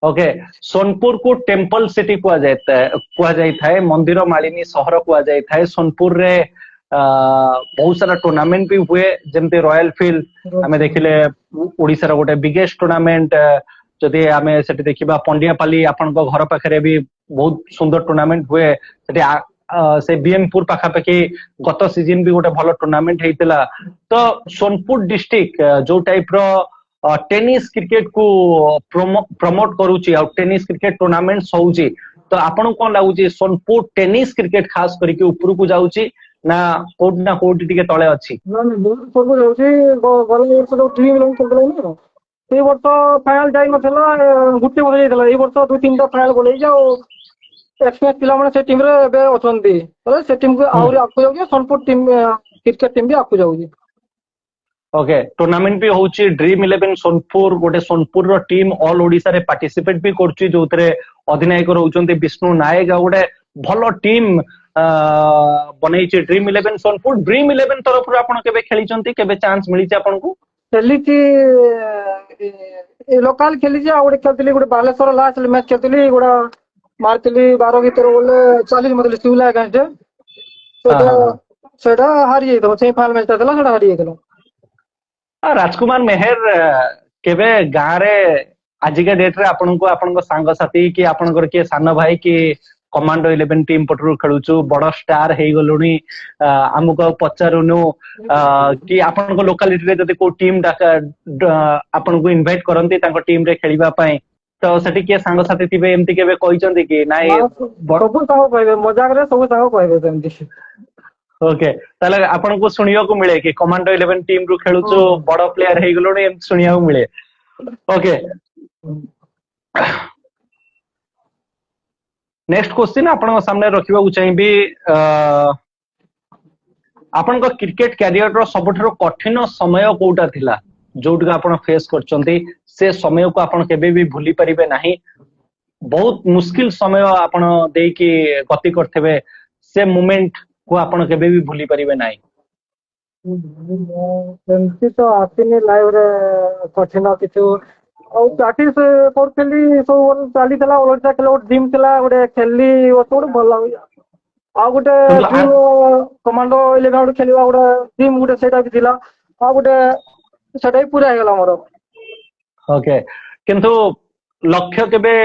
ଓକେ, ସୋନପୁର କୁ ଟେମ୍ପଲ ସିଟି କୁହାଯାଇଥାଏ, ମନ୍ଦିର ମାଳିନୀ ସହର କୁହାଯାଇଥାଏ। ସୋନପୁରରେ ବହୁତ ସାରା ଟୁର୍ଣ୍ଣାମେଣ୍ଟ ବି ହୁଏ, ଯେମିତି ରୟାଲ ଫିଲ୍ଡ ଆମେ ଦେଖିଲେ ଓଡିଶାର ଗୋଟେ ବିଗେଷ୍ଟ ଟୁର୍ଣ୍ଣାମେଣ୍ଟ। ଯଦି ଆମେ ସେଠି ଦେଖିବା ପଣ୍ଡିଆପାଲି ଆପଣଙ୍କ ଘର ପାଖରେ ବି ବହୁତ ସୁନ୍ଦର ଟୁର୍ଣ୍ଣାମେଣ୍ଟ ହୁଏ ସେଠି। ସେ ବିଏନପୁର ପାଖାପାଖି ଗତ ସିଜନ ବି ଗୋଟେ ଭଲ ଟୁର୍ଣ୍ଣାମେଣ୍ଟ ହେଇଥିଲା। ତ ସୋନପୁର ଡିଷ୍ଟ୍ରିକ୍ଟ ଯୋଉ ଟାଇପ ର ଟେନିସ କ୍ରିକେଟ କୁ ପ୍ରମୋଟ କରୁଛି ଆଉ ଟେନିସ କ୍ରିକେଟ ଟୁର୍ଣ୍ଣାମେଣ୍ଟ ହଉଛି, ତ ଆପଣଙ୍କୁ କଣ ଲାଗୁଛି ସୋନପୁର ଟେନିସ କ୍ରିକେଟ ଖାସ କରିକି ଉପରକୁ ଯାଉଛି ନା କୋଉଠି ଟିକେ ତଳେ ଅଛି? ବହୁତ ଯାଉଛି, ଗଲା ବର୍ଷ ଯୋଉ ସେଇ ବର୍ଷ ଫାଇନାଲ ଯାଇନଥିଲା, ଗୋଟେ ବର୍ଷ ଯାଇଥିଲା, ଏଇ ବର୍ଷ 2-3ଟା ଫାଇନାଲ ଗଲେଇଛି। ଆଉ ଏକ୍ସପିରିଏନ୍ସ ପିଲାମାନେ ସେ ଟିମରେ ଏବେ ଅଛନ୍ତି, ସେ ଟିମକୁ ଆହୁରି ଆଗକୁ ଯାଉଛି, ସୋନପୁର ଟିମ କ୍ରିକେଟ ଟିମ ବି ଆଗକୁ ଯାଉଛି। ଓକେ, ଟୁର୍ଣ୍ଣାମେଣ୍ଟ ବି ହଉଛି ଡ୍ରିମ୍ 11 ସୋନପୁର, ଗୋଟେ ସୋନପୁରର ଟିମ୍ ଅଲ ଓଡିଶାରେ ପାର୍ଟିସିପେଟ ବି କରୁଛି, ଯୋଉଥିରେ ଅଧିନାୟକ ରହୁଛନ୍ତି ବିଷ୍ଣୁ ନାୟକ। ଆଉ ଗୋଟେ ଭଲ ଟିମ୍ ବନେଇଛି ଡ୍ରିମ୍ 11 ସୋନପୁର। ଡ୍ରିମ୍ 11 ତରଫରୁ ଆପଣ କେବେ ଖେଳିଛନ୍ତି, କେବେ ଚାନ୍ସ ମିଳିଛି ଆପଣଙ୍କୁ? ଖେଳିଛି, ଲୋକାଲ ଖେଳିଛି, ଆଉ ଗୋଟେ ଖେଳିଥିଲି, ଗୋଟେ ବାଲେଶ୍ୱର ଲାଷ୍ଟ ମ୍ୟାଚ୍ ଖେଳିଥିଲି, ଗୋଟେ ମାରିଥିଲି 12 ଭିତରେ ବୋଲେ 40 ମାରିଥିଲି ଶିଉଲା ଏଗେନ୍ଷ୍ଟ। ସେଇଟା ହାରି ଯାଇଥିଲା, ସେଇ ଫାଇନାଲ ମ୍ୟାଚ୍ ଥିଲା, ସେଇଟା ହାରି ଯାଇଥିଲା। ରାଜକୁମାର ମେହେର କେବେ ଗାଁରେ ଆଜିକା ଡେଟରେ ଆପଣଙ୍କୁ ଆପଣଙ୍କ ସାଙ୍ଗସାଥି କି ଆପଣଙ୍କର କିଏ ସାନ ଭାଇ କି କମାଣ୍ଡୋ 11 ଟିମ୍ ପଟରୁ ଖେଳୁଛୁ, ବଡ ଷ୍ଟାର ହେଇଗଲୁଣି, ଆମକୁ ଆଉ ପଚାରୁନୁ, କି ଆପଣଙ୍କ ଲୋକାଲିଟିରେ ଯଦି କୋଉ ଟିମ୍ ଆପଣଙ୍କୁ ଇନଭାଇଟ କରନ୍ତି ତାଙ୍କ ଟିମ ରେ ଖେଳିବା ପାଇଁ, ତ ସେଠି କିଏ ସାଙ୍ଗସାଥି ଥିବେ, ଏମିତି କେବେ କହିଛନ୍ତି କି ନାଇଁ? ସବୁ ସାଙ୍ଗ କହିବେ, ମଜାକରେ ସବୁ ସାଙ୍ଗ କହିବେ ସେମିତି। ଓକେ, ତାହେଲେ ଆପଣଙ୍କୁ ଶୁଣିବାକୁ ମିଳେ କି କମାଣ୍ଡୋ 11 ଟିମ ରୁ ଖେଳୁଛୁ, ବଡ ପ୍ଲେୟାର ହେଇଗଲୁଣି, ଏମିତି ଶୁଣିବାକୁ ମିଳେ? ଓକେ, नेक्स्ट क्वेश्चन आपण सामने रखा चाहिए आपण क्रिकेट कैरियर रो सबुठारो कठिन समय कोटा थिला जोटका आपण फेस करचंती से समय को आपण केबे भी भूली परिबे नाही बहुत मुश्किल समय आपण देई कि गति करथबे से मोमेंट को आपण केबे भी भूली परिबे नाही ସେମିତି ତ ଆସିନି ଲାଇଫ୍ ରେ କଠିନ କିଛି ଆଉ ପ୍ରାକ୍ଟିସ୍ କରୁଥିଲି ସବୁ ଚାଲିଥିଲା ଓଡ଼ିଶା ଖେଳ ଗୋଟେ ଡ୍ରିମ୍ ଥିଲା ଗୋଟେ ଖେଳିଲି ଗୋଟେ ଭଲ ଲାଗୁଛି ଆଉ ଗୋଟେ ଡ୍ରିମ୍ କମାଣ୍ଡୋ 11 ଗୋଟେ ଖେଳିବା ଗୋଟେ ଡ୍ରିମ୍ ଗୋଟେ ସେଇଟା ବି ଥିଲା ଆଉ ଗୋଟେ ସେଟା ବି ପୁରା ହେଇଗଲା ମୋର ओके किंतु लक्ष्य केबे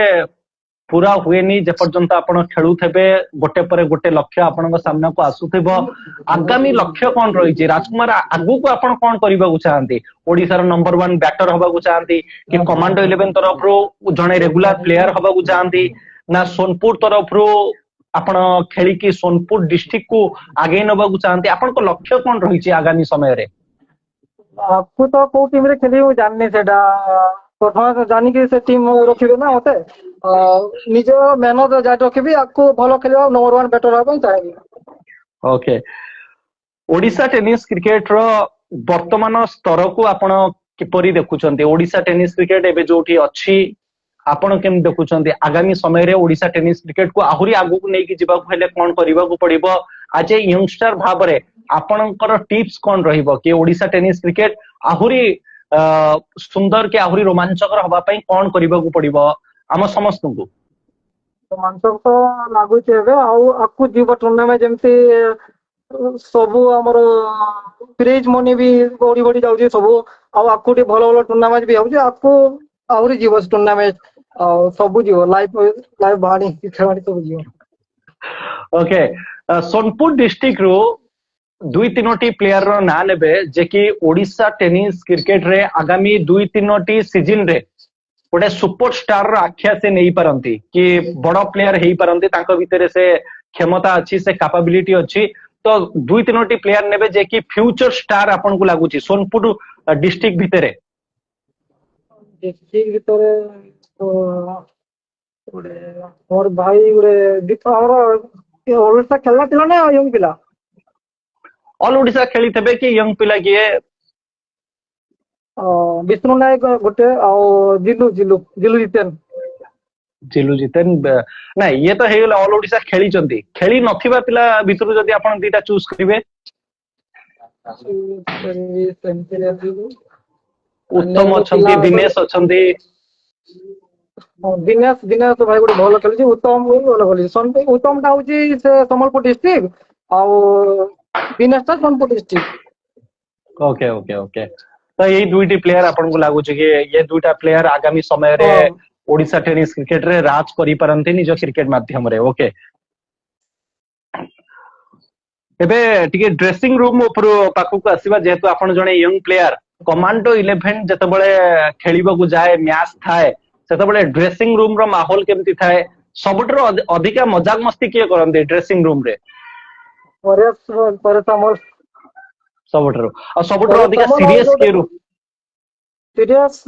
पूरा हुएनी जे पर्यंत आपण खेलुथेबे गोटे पर गोटे लक्ष्य आपण सामना को आसुथेबो आगामी लक्ष्य कौन रही राजकुमार आगु को आपण कौन करबा को चाहंती ओडिसा रो नंबर 1 बैटर हबा को चाहंती कि कमांडो 11 तरफ रो जने रेगुलर प्लेयर हबा को चाहंती ना सोनपुर तरफ रो आपण खेली की सोनपुर डिस्ट्रिक्ट को आगे नबा को चाहंती आपण को लक्ष्य कौन रही आगामी समय रे आपको तो कोई टीम रे खेली जाननी सेटा प्रथम जानी कि से टीम रखिबे ना होते निज मेहनत जाट रखिबी आपको भलो खेलिबा नंबर 1 बैटर होबा चाहिए ओके ओडिशा टेनिस क्रिकेट रो वर्तमान स्तर को आपण किपरि देखुचंती ओडिशा टेनिस क्रिकेट एबे जोठी अछि आपण केम देखुचंती आगामी समय रे ओडिशा टेनिस क्रिकेट को आहुरी आगु को नेकी जिबा को हेले कोन करिबा को पड़िबो आज यंगस्टर भाव रे आपणकर टिप्स कौन रहिबो कि ओडिशा टेनिस क्रिकेट आहुरी सुंदर के आहुरी रोमांचकर हबा पई कोन करिबा को पड़िबो आम समस्त को रोमांचक तो लागुचे एबे आउ आकु जीव टूर्नामेंट जेमती सबु हमर प्राइज मनी भी बड़ी बड़ी जाउची सबु आउ आकुटी भलो भलो टूर्नामेंट भी होउची आकु आहुरी जीव टूर्नामेंट सबु जीव लाइव लाइव बाणी खेलाड़ी सब जीव ओके सोनपुर डिस्ट्रिक्ट रो दुई तीनोटी प्लेयर रो ना लेबे जे कि ओडिशा टेनिस क्रिकेट रे आगामी दुई तीनोटी सीजन रे गोटे सुपरस्टार रो आख्या से नहीं पारंती कि बड़ प्लेयर हेई पारंती तांको भितरे से क्षमता अछि से कैपेबिलिटी अछि तो दुई तीनोटी प्लेयर नेबे जे कि फ्यूचर स्टार आपन को लागुची सोनपुर डिस्ट्रिक्ट भितरे और भाई गोटे हमर ओडिशा खेलना थिला ना यंग पिला ऑल ओडिशा खेली थेबे कि यंग पिला किए विष्णु नायक गोटे जिलू जिलू जिलू जितेन जिलू जितेन ना ये तो हेगला ऑल ओडिशा खेली चंती खेली नथिबा पिला भितरु जदी आपण दीटा चूज करिवे उत्तम अछंती दिनेश अछंती दिनेश दिनेश तो भाई गोटे भलो खेलुची उत्तम भलो खेलुची उत्तम टा होची से संबलपुर डिस्ट्रिक्ट दिनेश टा Sonpur district okay okay okay तो यही दुईटी प्लेयर आपन को लागु कि ये दुईटा प्लेयर आगामी समय रे ओडिशा टेनिस क्रिकेट रे राज करि पारंती निज क्रिकेट माध्यम रे ओके एबे टिके ड्रेसिंग रूम ऊपर पाखु को आसीबा जेतु आपन जने यंग प्लेयर कमांडो 11 जतबळे खेलिबा को जाए मैच थाए सेतबळे ड्रेसिंग रूम रो माहौल केमती थाए सबुठरो अधिका मजाक मस्ती के करंती ड्रेसिंग रूम रे परस सबुठरो आ सबुठरो अधिका सीरियस के रू सीरियस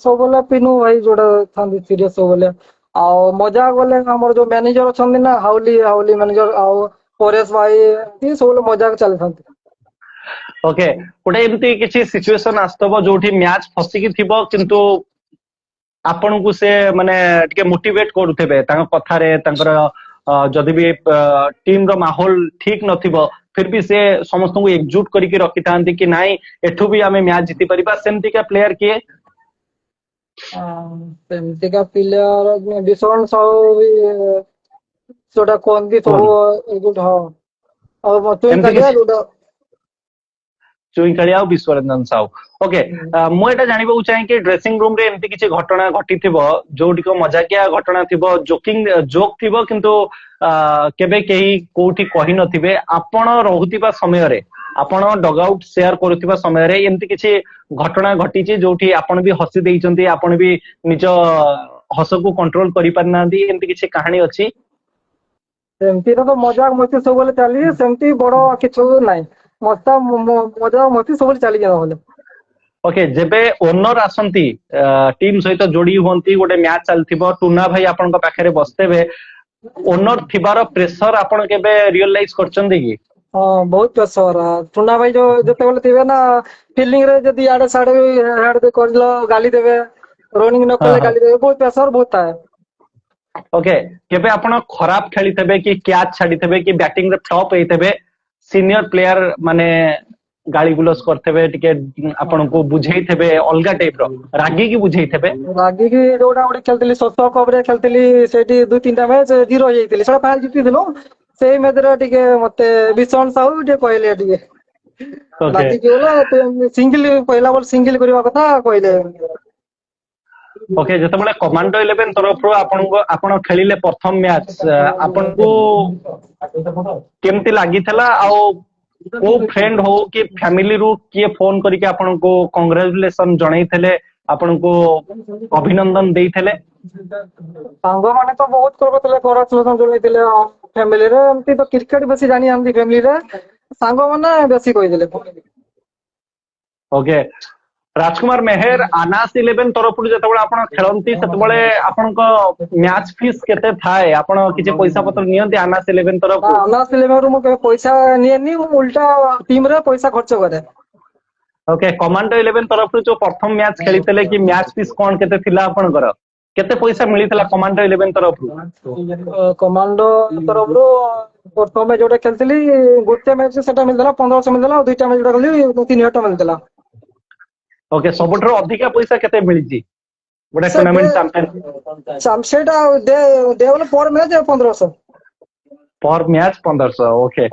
सबले पिनु भाई जोड़ा थांदी सीरियस सबले आ मजाक बोले हमर जो मैनेजर अछंदी ना हाउली हाउली मैनेजर आ परेश भाई ई सबले मजाक चले थांदी ओके गोटे एमती किछि सिचुएशन आस्तबो जोठी मैच फसी कि थिबो किंतु आपन को से माने टिके मोटिवेट करूथेबे तांग कथा रे तांकर जदि भी टीम रो माहौल ठीक नथिबो फिर भी से समस्त को एकजुट करके रखी थांती कि नाही एठू भी हमें मैच जीति परिबा सेमती का प्लेयर किए सेमती का प्लेयर डिसोन भी सोडा कोन भी तो गुड हां और तो इंडिया गुड चुईकाळी आ विश्वरंजन साहू ओके मु एटा जानिबा को चाहे कि ड्रेसिंग रूम रे एमती किछि घटना घटिथिबो जोटिको मजाकिया घटना थिबो जोकिंग जोक थिबो किंतु केबे केही कोठी कहि नथिबे आपण रहुतिबा समय रे आपण डग आउट शेयर करूतिबा समय रे एमती किछि घटना घटिछि जोठी आपण भी हसी देइचंती आपण भी निज हस को कंट्रोल करि परनांती एमती किछि कहानी अछि सेमती तो मजाक मस्ती सब बोले चली सेमती बड़ो किछु नाही मस्ता मजा मस्ती सब चली जाना बोले ओके जेबे ओनर आसंती टीम सहित जोड़ी हुंती गोटे मैच चलथिबो टूना भाई आपन पाखरे बसतेबे ओनर थिबार प्रेशर आपण केबे रियलाइज करचंदी कि हाँ बहुत प्रेसर टुना भाई जो जेतेबेले थिबे ना फील्डिंग रे जदी आड़े साड़े हेड दे करलो गाली देबे रनिंग न हाँ करले हाँ गाली देबे बहुत प्रेसर बहुत है। ओके केबे आपण खराब खेली थेबे कि कैच छाडी थेबे कि बैटिंग रे फ्लॉप हेई थेबे सीनियर प्लेयर माने गाली गुलस करथेबे टिके आपण को बुझेई थेबे अलगा टाइप रो रागी की बुझेई थेबे रागी की जोड़ा गोटे खेलती शोष कप रे खेलती सेठी 2-3टा मैच जीरो जाइए से फाइनल जीतिलु से मैच रे टिके मते विषण साहू टे कहले टिके ओके रागी की बोला सिंगल पहला बॉल सिंगल करबा कथा कहले। ओके जेतेबेले कमांडो 11 तरफ रो आपण खेलिले प्रथम मैच आपण को केमती लागिथला आ को फ्रेंड हो कि फैमिली रू किए फोन करके आपण को कांग्रेचुलेशन जणाइथले आपण को अभिनंदन देइथले सांग माने तो बहुत करबतले कोरासुलेशन जोड़ैतिले फैमिली रे एमती तो क्रिकेट बेसी जानी आंदी फैमिली रे सांग माने बेसी कहिदिले। ओके राजकुमार मेहर आनास 11 तरफ जेतेबेले आपण खेलंती सेतेबेले आपणको मैच फीस केते थाए आपण किछि पैसा पत्र नियंती आनास 11 तरफ ना ना सिलेबस रू मु पैसा नियनी मु उल्टा टीम रे पैसा खर्च करे। ओके कमांडो 11 तरफ जो प्रथम मैच खेलितले कि मैच फीस कोन केते थिला आपणकर केते पैसा मिलितला कमांडो 11 तरफ कमांडो तरफ रू प्रथम जोटा खेलती गोटे मैच सेटा मिलला 1500 मिलला दुईटा मैच जोटा खेली 3000 टका मिलला। ओके सबठरो अधिका पैसा केते मिलिजी गोटे टूर्नामेंट चैंपियन सेटा दे बोले पर मैच 1500 पर मैच 1500 ओके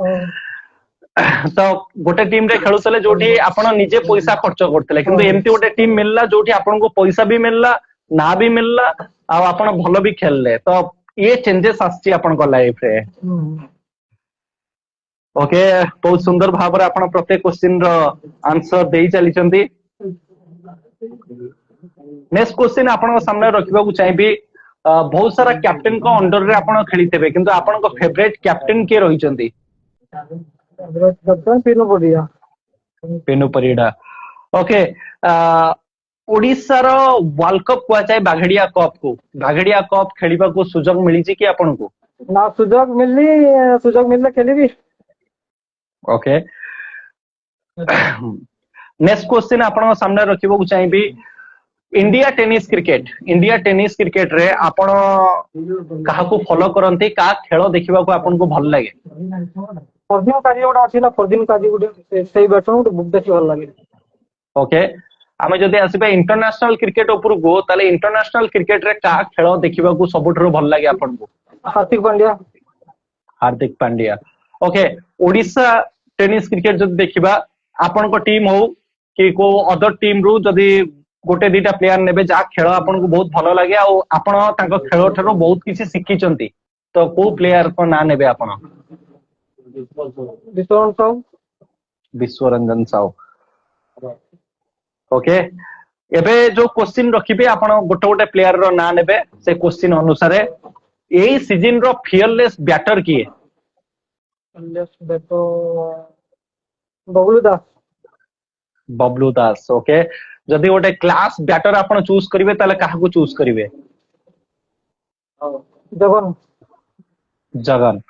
तो गोटे टीम रे खेलुतले जोठी आपण निजे पैसा खर्च करतले किंतु एमती गोटे टीम मिलला जोठी आपण को पैसा भी मिलला ना भी मिलला आ आपण भलो भी खेलले तो ये चेंजेस आछि आपण को लाइफ रे ओके बहुत सुंदर भाव रे आपण प्रत्येक क्वेश्चन रो आंसर देई चली चंती। नेक्स्ट क्वेश्चन आपण सामने रखिबा को चाहिबी बहुत सारा कैप्टन को अंडर रे आपण खेलितेबे किंतु आपण को फेवरेट कैप्टन के रही चंती पेनु परिडा ओके ओडिसा रो वर्ल्ड कप को जाय बाघड़िया कप को बाघड़िया कप खेलिबा को सुजोग मिली छी कि आपण को ना सुजोग मिलले खेलिबी। ओके नेक्स्ट क्वेश्चन आपण सामने रखिबो को चाहिबी इंडिया टेनिस क्रिकेट रे आपण काहा को फॉलो करंती का खेल देखिबा को आपण को भल लागे फरदिन काजी गोटा अछि ना फरदिन काजी गोटे सेही बैट्समैन गोटे बुक देखि भल लागे। ओके आमे जदि आसीबे इंटरनेशनल क्रिकेट ऊपर को ताले इंटरनेशनल क्रिकेट रे का खेल देखिबा को सबठरो भल लागे आपण को Hardik Pandya okay Odisha tennis cricket जदि देखिबा आपण को टीम हो कि को अदर टीम रु जदि गोटे दीटा प्लेयर नेबे जा खेल आपण को बहुत भल लागे आ आपण तांको खेल ठरो बहुत किछि सिखिचंती तो को प्लेयर को ना नेबे आपण विश्वरंजन साहू ओके एबे जो क्वेश्चन रखिबे आपण गोटे गोटे प्लेयर रो ना नेबे से क्वेश्चन अनुसार एई सीजन रो फियरलेस बैटर किए बबलू दास ओके जदि गोटे क्लास बैटर आपण चूज करिवे ताले काहा को चूज करिवे जगन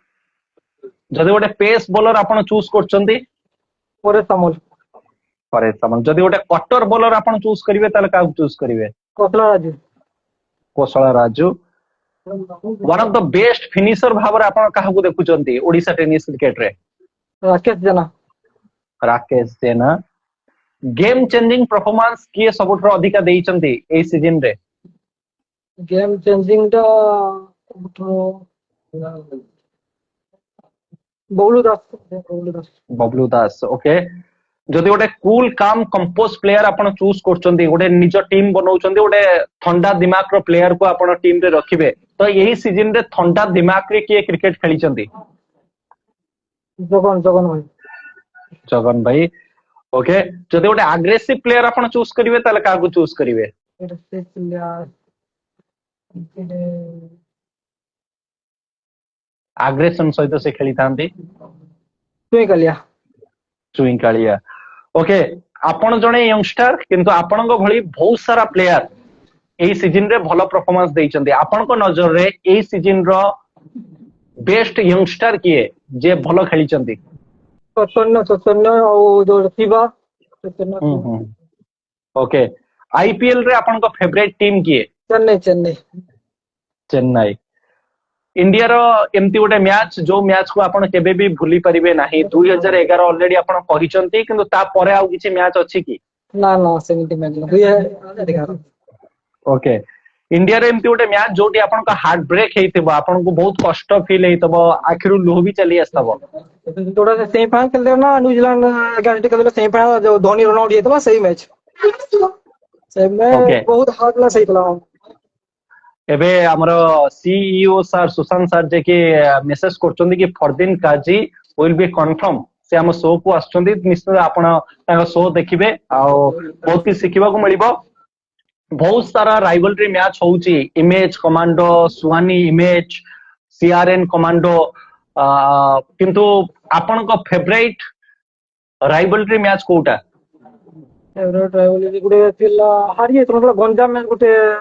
जदि गोटे पेस बॉलर आपण चूज करचंती परेश सामल जदि गोटे कटर बॉलर आपण चूज करिवे ताले काहा को चूज करिवे Kaushal Raju one of the best finisher भाव रे आपण काहा को देखुचंती ओडिसा टेनिस क्रिकेट रे राकेश जेना गेम चेंजिंग परफॉर्मेंस किए सबठरो अधिका देइचंती ए सीजन रे गेम चेंजिंग टा बबलू दास ओके जदि गोटे कूल काम कंपोज प्लेयर आपण चूज करचंती गोटे निज टीम बनाउचंती गोटे ठंडा दिमाग रो प्लेयर को आपण टीम रे रखिबे तो यही सीजन रे ठंडा दिमाग रे किए क्रिकेट खेलीचंती जगन भाई ओके जदि गोटे एग्रेसिव प्लेयर आपण चूज करिवे ताले का को चूज करिवे आग्रेसन सहित से खेली थांती चुईकालिया ओके आपण जणे यंगस्टर किंतु आपण को भली बहुत सारा प्लेयर एई सीजन रे भलो परफॉर्मेंस देइचंती आपण को नजर रे एई सीजन रो बेस्ट यंगस्टर किए जे भल खेली? चैतन्य ଆଉ ଯୋଉ ଥିବା ଚୈତନ୍ୟ ଥିବା। ओके, आईपीएल रे आपन को फेवरेट टीम किए? चेन्नई। चेन्नई। इंडिया रो एमती गोटे मैच जो मैच को आपण केबे भी भूली परिबे नाही? 2011 ऑलरेडी आपण कहिसंती, किंतु ता परे आउ किछि मैच अछि कि? ना सेମିତି मैच हुई है। ओके, इंडिया रे एमती गोटे मैच जोटी आपण का हार्ट ब्रेक हेइतबो, आपण को बहुत कष्ट फील हेइतबो, आखिरु लुह भी चली आस्तबो? जोड़ा सेमीफाइनल खेलले ना न्यूजीलैंड अगेंस्ट खेलले सेमीफाइनल जो धोनी रन दिएतला सही मैच से ओके, में बहुत हार्ड ला सही खेला। एबे हमर सीईओ सर सुशांत सर जे कि मेसेज करचोंदी कि फरदीन काजी विल बी कंफर्म से हम शो को आछचोंदी, निश्चित आपण ताका शो देखिबे आ बहुत कि सिखिबा को मिलिबो। बहुत सारा राइवलरी मैच होउची, image commando, Suhani image, CRN commando, किंतु आपण को फेवरेट राइवलरी मैच कोटा? फेवरेट राइवलरी गुटे थिला हारी एतला गंजाम मैच गुटे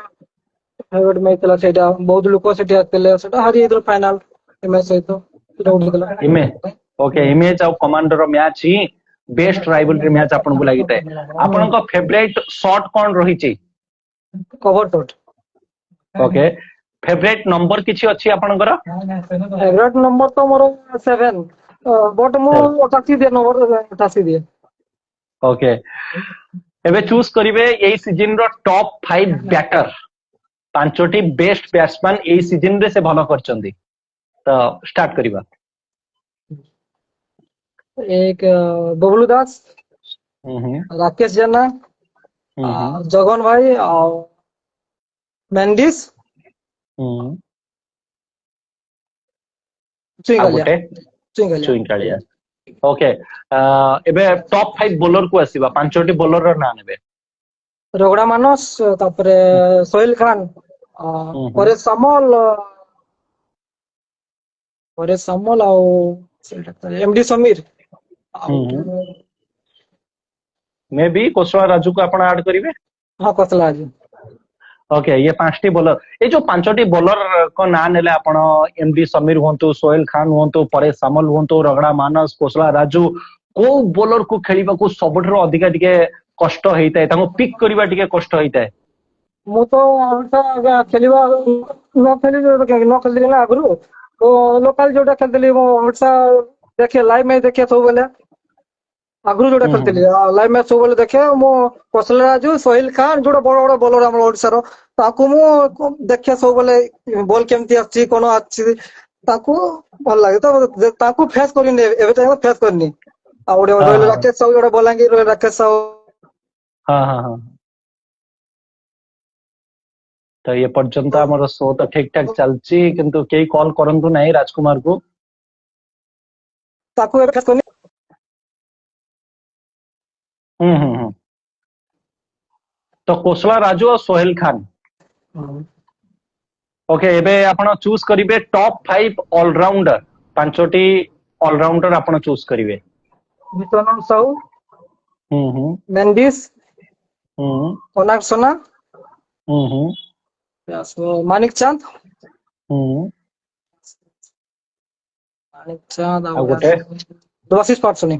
फेवरेट मैच थिला, सेटा बहुत लोक सेठी आतले, सेटा हारी एतला फाइनल मैच सहित सेटा उठितला इमेज। ओके, इमेज और कमांडर मैच ही बेस्ट राइवलरी मैच आपन को लागिते। आपन को फेवरेट शॉट कौन रहिची? Cover shot. Okay, favourite number किछि अछि आपनकर? फेवरेट नंबर तो मोर 7, बट मो 88 दे नंबर 88 दिए। ओके, एबे चूज करिवे एई सीजन रो टॉप 5 बैटर, पांचोटी बेस्ट बैट्समैन एई सीजन रे से भलो करचंदी, तो स्टार्ट करिबा। एक बबलू दास, राकेश जेना, जगन भाई और मेंडिस, चुईंकालिया। ओके, एबे टॉप 5 बॉलर को आसीबा, पांचोटी बॉलर रो नाम नेबे। रगड़ा मानस, तापरे सोहेल खान, परेश सामल ଆଉ एमडी समीर, मे बी कोसला राजू को आपण ऐड करिवे? हां, कोसला राजू। ओके, ये पांचटी बॉलर, ये जो पांचटी बॉलर को ना नेले आपण, एमडी समीर हुंतु, सोहेल खान हुंतु, परेश सामल हुंतु, रगड़ा मानस, कोसला राजू, को बॉलर को खेलिबा को सबठरो अधिका टिके कष्ट हेइताय, ताको पिक करिबा टिके कष्ट हेइताय? मु तो आगे खेलिबा न खेली ना आगु तो लोकल जोटा खेलतली मो ओडसा देखे, लाइव मैच देखे सब बेले आगु जोटा खेलतली लाइव मैच सब बेले देखे मो कोसला राजू, सोहेल खान जोटा बड़ बड़ बॉलर हमर ओडिसा रो, ताकू मु देखे सब बेले बॉल केमती आछि कोन आछि, ताकू भल लागे तो ताकू फेस करनी, एबे तो फेस करनी आ ओडे रोयल राकेश साहू जोटा बोलांगी, रोयल राकेश साहू। हां, तो ये पर्यंत हमर शो तो ठीक ठाक चलची, किंतु केई कॉल करंतु नाही राजकुमार को। ताकू एबे फेस करनी। तो कोसला राजू और सोहेल खान। ओके, एबे आपण चूज करिवे टॉप 5 ऑलराउंडर, पांचोटी ऑलराउंडर आपण चूज करिवे। विश्वनाथ साहू, मेंडिस, ओनार सोना, मानिक चांद, देवाशीष पाटसोनी।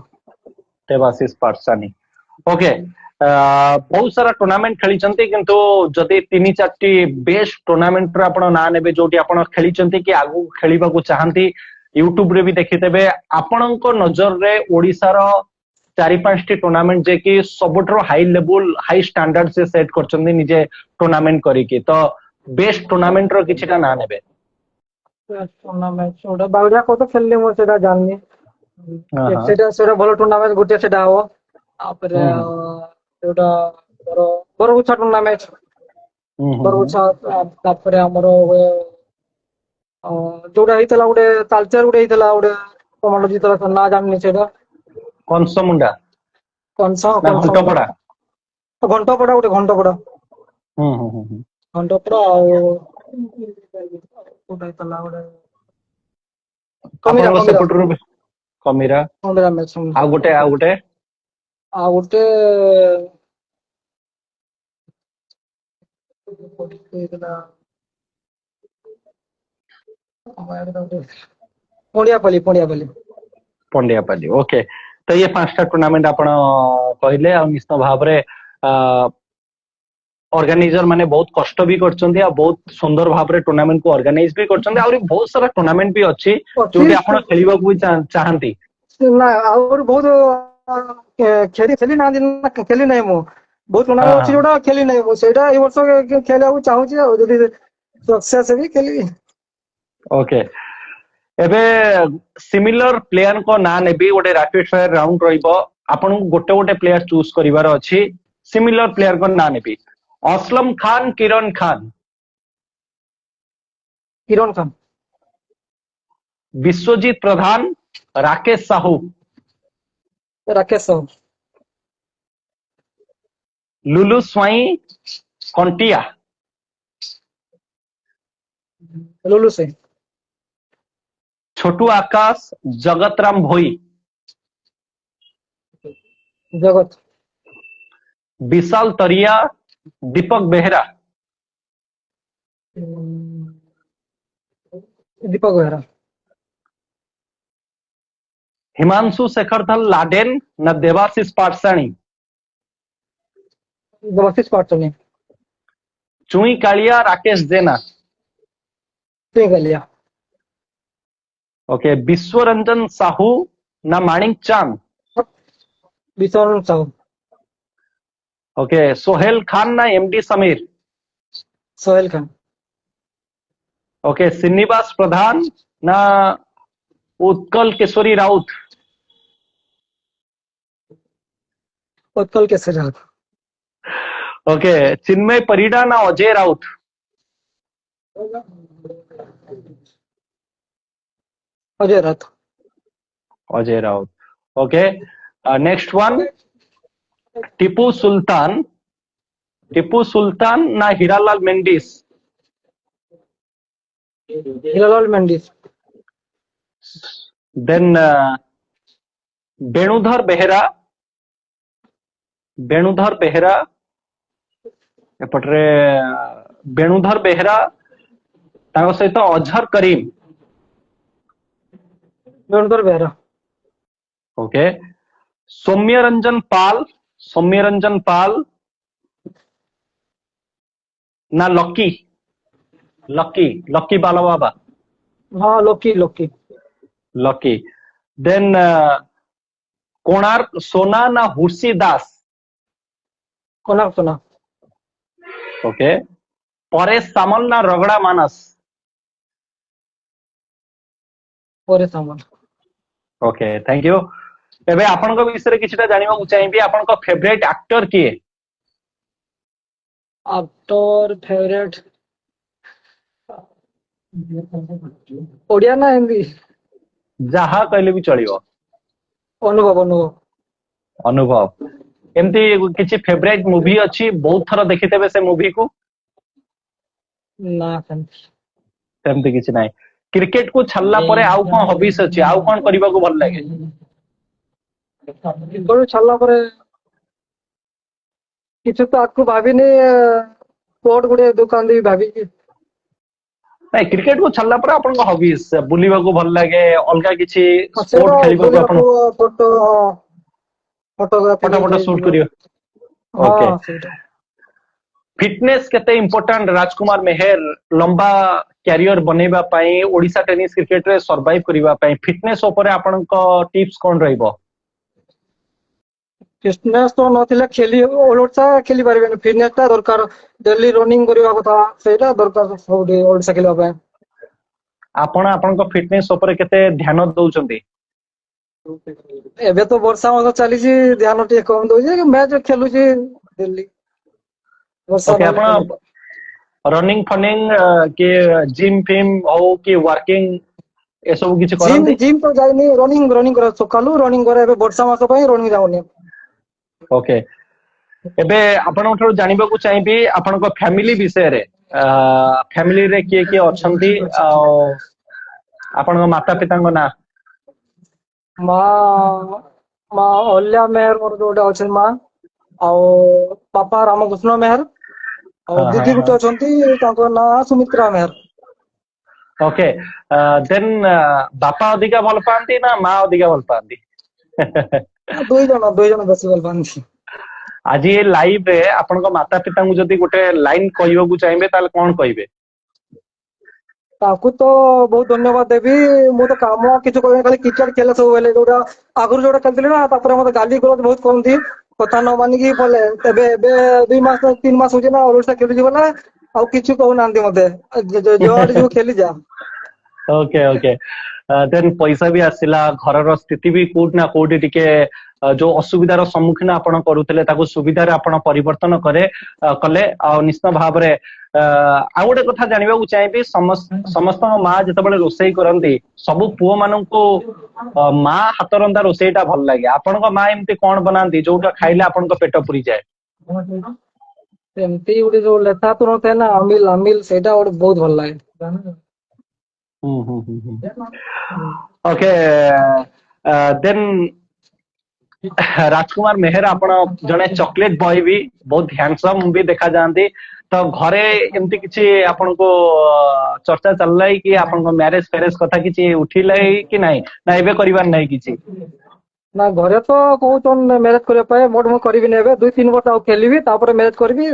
ओके, बहुत सारा टूर्नामेंट खेली चंती, किंतु जदि 3-4टी बेस्ट टूर्नामेंट रे आपण ना नेबे जोटी आपण खेली चंती कि आगु खेलिबा को चाहंती, यूट्यूब रे भी देखितेबे, आपणको नजर रे ओडिसा रो 4-5टी टूर्नामेंट जे कि सबठरो हाई लेवल हाई स्टैंडर्ड से सेट करचंदी निजे टूर्नामेंट करिके, तो बेस्ट टूर्नामेंट रो किछटा ना नेबे? टूर्नामेंट ओडा बावरिया को तो खेलले मो सेटा जाननी, सेटा भलो टूर्नामेंट गुटे सेटा हो, तापरे जोटा बरगुछा टूर्नामेंट, बरगुछा, तापरे हमरो जोटा हितला गुटे तालचेर गुटे हितला गुटे कमांडो जितला ना जाननी सेटा कौनसा मुंडा घंटपड़ा गुटे घंटपड़ा गुटे हितला गुटे आपन सपोर्टर कमीरा मैच आ गुटे ପଣ୍ଡିଆପଲ୍ଲୀ। पंड्यापल्ली ओके। तो ये 5टा टूर्नामेंट आपण कहले आ निश्चित भाबरे ऑर्गेनाइजर माने बहुत कष्ट भी करछन्ती आ बहुत सुंदर भाबरे टूर्नामेंट को ऑर्गेनाइज भी करछन्ती आ बहुत सारा टूर्नामेंट भी अछि जोटी आपण खेलिबा को चाहंती ना और बहुत खेली ना दिन खेली नहीं मु बहुत टूर्नामेंट अछि जोटा खेली नहीं मु सेटा ए वर्ष खेलिया को चाहूची आ जदी सक्सेस भी खेली। ओके एबे सिमिलर प्लेयर को ना नेबी गोटे रैपिड फायर राउंड रहिबो आपण गोटे गोटे प्लेयर चूज करिवार अछि सिमिलर प्लेयर को ना नेबी असलम खान किरण खान विश्वजीत प्रधान राकेश साहू लुलु स्वाई कंटिया लुलु से छोटू आकाश जगतराम भोई जगत विशाल तरिया दीपक बेहरा दीपक बेहरा हिमांशु शेखरधल लाडेन न देवाशीष पाठसाणी चुई कालिया राकेश जेना ओके विश्वरंजन साहू ना माणिक चांद विश्वरंजन साहू ओके सोहेल खान ना एमडी समीर सोहेल खान ओके श्रीनिवास प्रधान ना उत्कल केशरी राउत उत्कल केशरी राउत ओके चिन्मय परिडा ना Ajay Rout Ajay Rout okay next one Tipu Sultan ना हीरालाल मेंडिस देन वेणुधर बेहेरा एपटरे वेणुधर बेहेरा ताको सहित अजहर करीम ओके सौम्य रंजन पाल ना लकी बाला बाबा हाँ लकी देन कोणार्क सोना ना हुर्सी दास कोणार्क सोना ओके परेश सामल ना रगड़ा मानस ओके थैंक यू एबे आपन को विषय किछटा जानिबा को चाहिबी आपन को फेवरेट एक्टर किए फेवरेट ओडिया ना हिंदी जहा कहले भी चलियो अनुभव एमती किछि फेवरेट मूवी अछि बहुत थरा देखितेबे से मूवी को ना सेमती किछि नाही क्रिकेट को छल्ला परे आउ कोन हॉबीज अछि आउ कोन करबा को भल लागे छल्ला परे किछु तो आपको भाबिनी स्पोर्ट गुडे दुकान दी भाबी नहीं क्रिकेट को छल्ला पर आपन को हॉबीज बुलीबा को भल लागे अलगा किछि स्पोर्ट खेलिबा को आपन फोटो शूट करियो ओके फिटनेस केते इंपोर्टेंट राजकुमार मेहर लंबा कैरियर बनेबा पई ओडिसा टेनिस क्रिकेट रे सर्वाइव करिबा पई फिटनेस ऊपर आपन को टिप्स कोन रहइबो फिटनेस तो नथिले खेली ओडिसा खेली पारबे फिटनेस ता दरकार डेली रनिंग करिबा कथा सेटा दरकार सबडे ओडिसा खेलबा पई आपन को फिटनेस ऊपर केते ध्यान दउचंती एबे तो वर्षा मास चली छी ध्यान टे कम दउ जे मैच खेलु छी डेली ओके आपन रनिंग फनिंग के जिम फिम हो कि वर्किंग ए सब किछ करंती जिम तो जाइनी रनिंग कर सकालू रनिंग करे एबे वर्षा मास पई रनिंग जाउनी ओके एबे आपन उठो जानिबा को चाहिबी आपन को फैमिली विषय रे फैमिली रे के अछंती आपन को माता पिता को ना माँ अल्या मेहर मोर जोटा अछि माँ आ पापा रामकृष्ण मेहर और दीदी गुटे अछंती ताको ना सुमित्रा मेहर ओके देन बापा अधिका भल पाती ना माँ अधिका भल पाती? ଦୁଇ ଜଣ ବେଶୀ ଭଲ ପାଆନ୍ତି। आज ये लाइव रे आपन माता पिता जदि गोटे लाइन कहवाक चाहिए ताले कौन कहिबे? ତାକୁ ତ ବହୁତ ଧନ୍ୟବାଦ ଦେବି। ମୁଁ ତ କାମ କିଛି କହିବି ଖାଲି କ୍ରିକେଟ ଖେଳେ ସବୁବେଳେ, ଯୋଉଟା ଆଗରୁ ଯୋଉଟା ଖେଳିଥିଲି ନା, ତାପରେ ମତେ ଗାଲି ଗଲୋଜ ବହୁତ କରନ୍ତି କଥା ନ ମାନିକି ପଳେ। ଏବେ ଏବେ 2 ମାସ 3 ମାସ ହଉଛି ନା ଓଡ଼ିଶା ଖେଳୁଛି ବୋଲେ ଆଉ କିଛି କହୁନାହାନ୍ତି ମତେ, ଯୁଆଡେ ଯିବୁ ଖେଳି ଯା। ओके ओके देन पैसा भी आसिला, घरर स्थिति भी कोट ना कोटी टिके जो असुविधार सम्मुखीन आपण करूथिले ताको सुविधारे आपण परिवर्तन कले निश्चित भाव रे आ गोटे कथा जानिबा को चाहिबी समस्त माँ जेतेबेले रोसई करंती सबु पुओ माननकु माँ हाथ रंधा रोसईटा भल लागे। आपनको माँ एमती कोन बनांती जोटा खाइले आपनको पेट पुरी जाए? ଏମିତି ଗୋଟେ ଯୋଉ ଲେଥା ତ ନଥାଏ ନା ଅମିଲ ଅମିଲ, ସେଇଟା ଗୋଟେ ବହୁତ ଭଲ ଲାଗେ। ओके देन राजकुमार मेहर आपण जने चॉकलेट बॉय भी बहुत हैंडसम भी देखा जाती, तो घरे एमती किछि आपण को चर्चा चललै कि आपण को मैरिज फेरेज कथा किछि उठिलै कि नहीं ना एबे करिवार नहीं किछि? ନା ଘରେ ତ କହୁଛନ୍ ମ୍ୟାରେଜ କରିବା ପାଇଁ, ବଟ୍ ମୁଁ କରିବିନି ଏବେ 2-3 ବର୍ଷ ଆଉ ଖେଳିବି ତାପରେ ମ୍ୟାରେଜ କରିବି।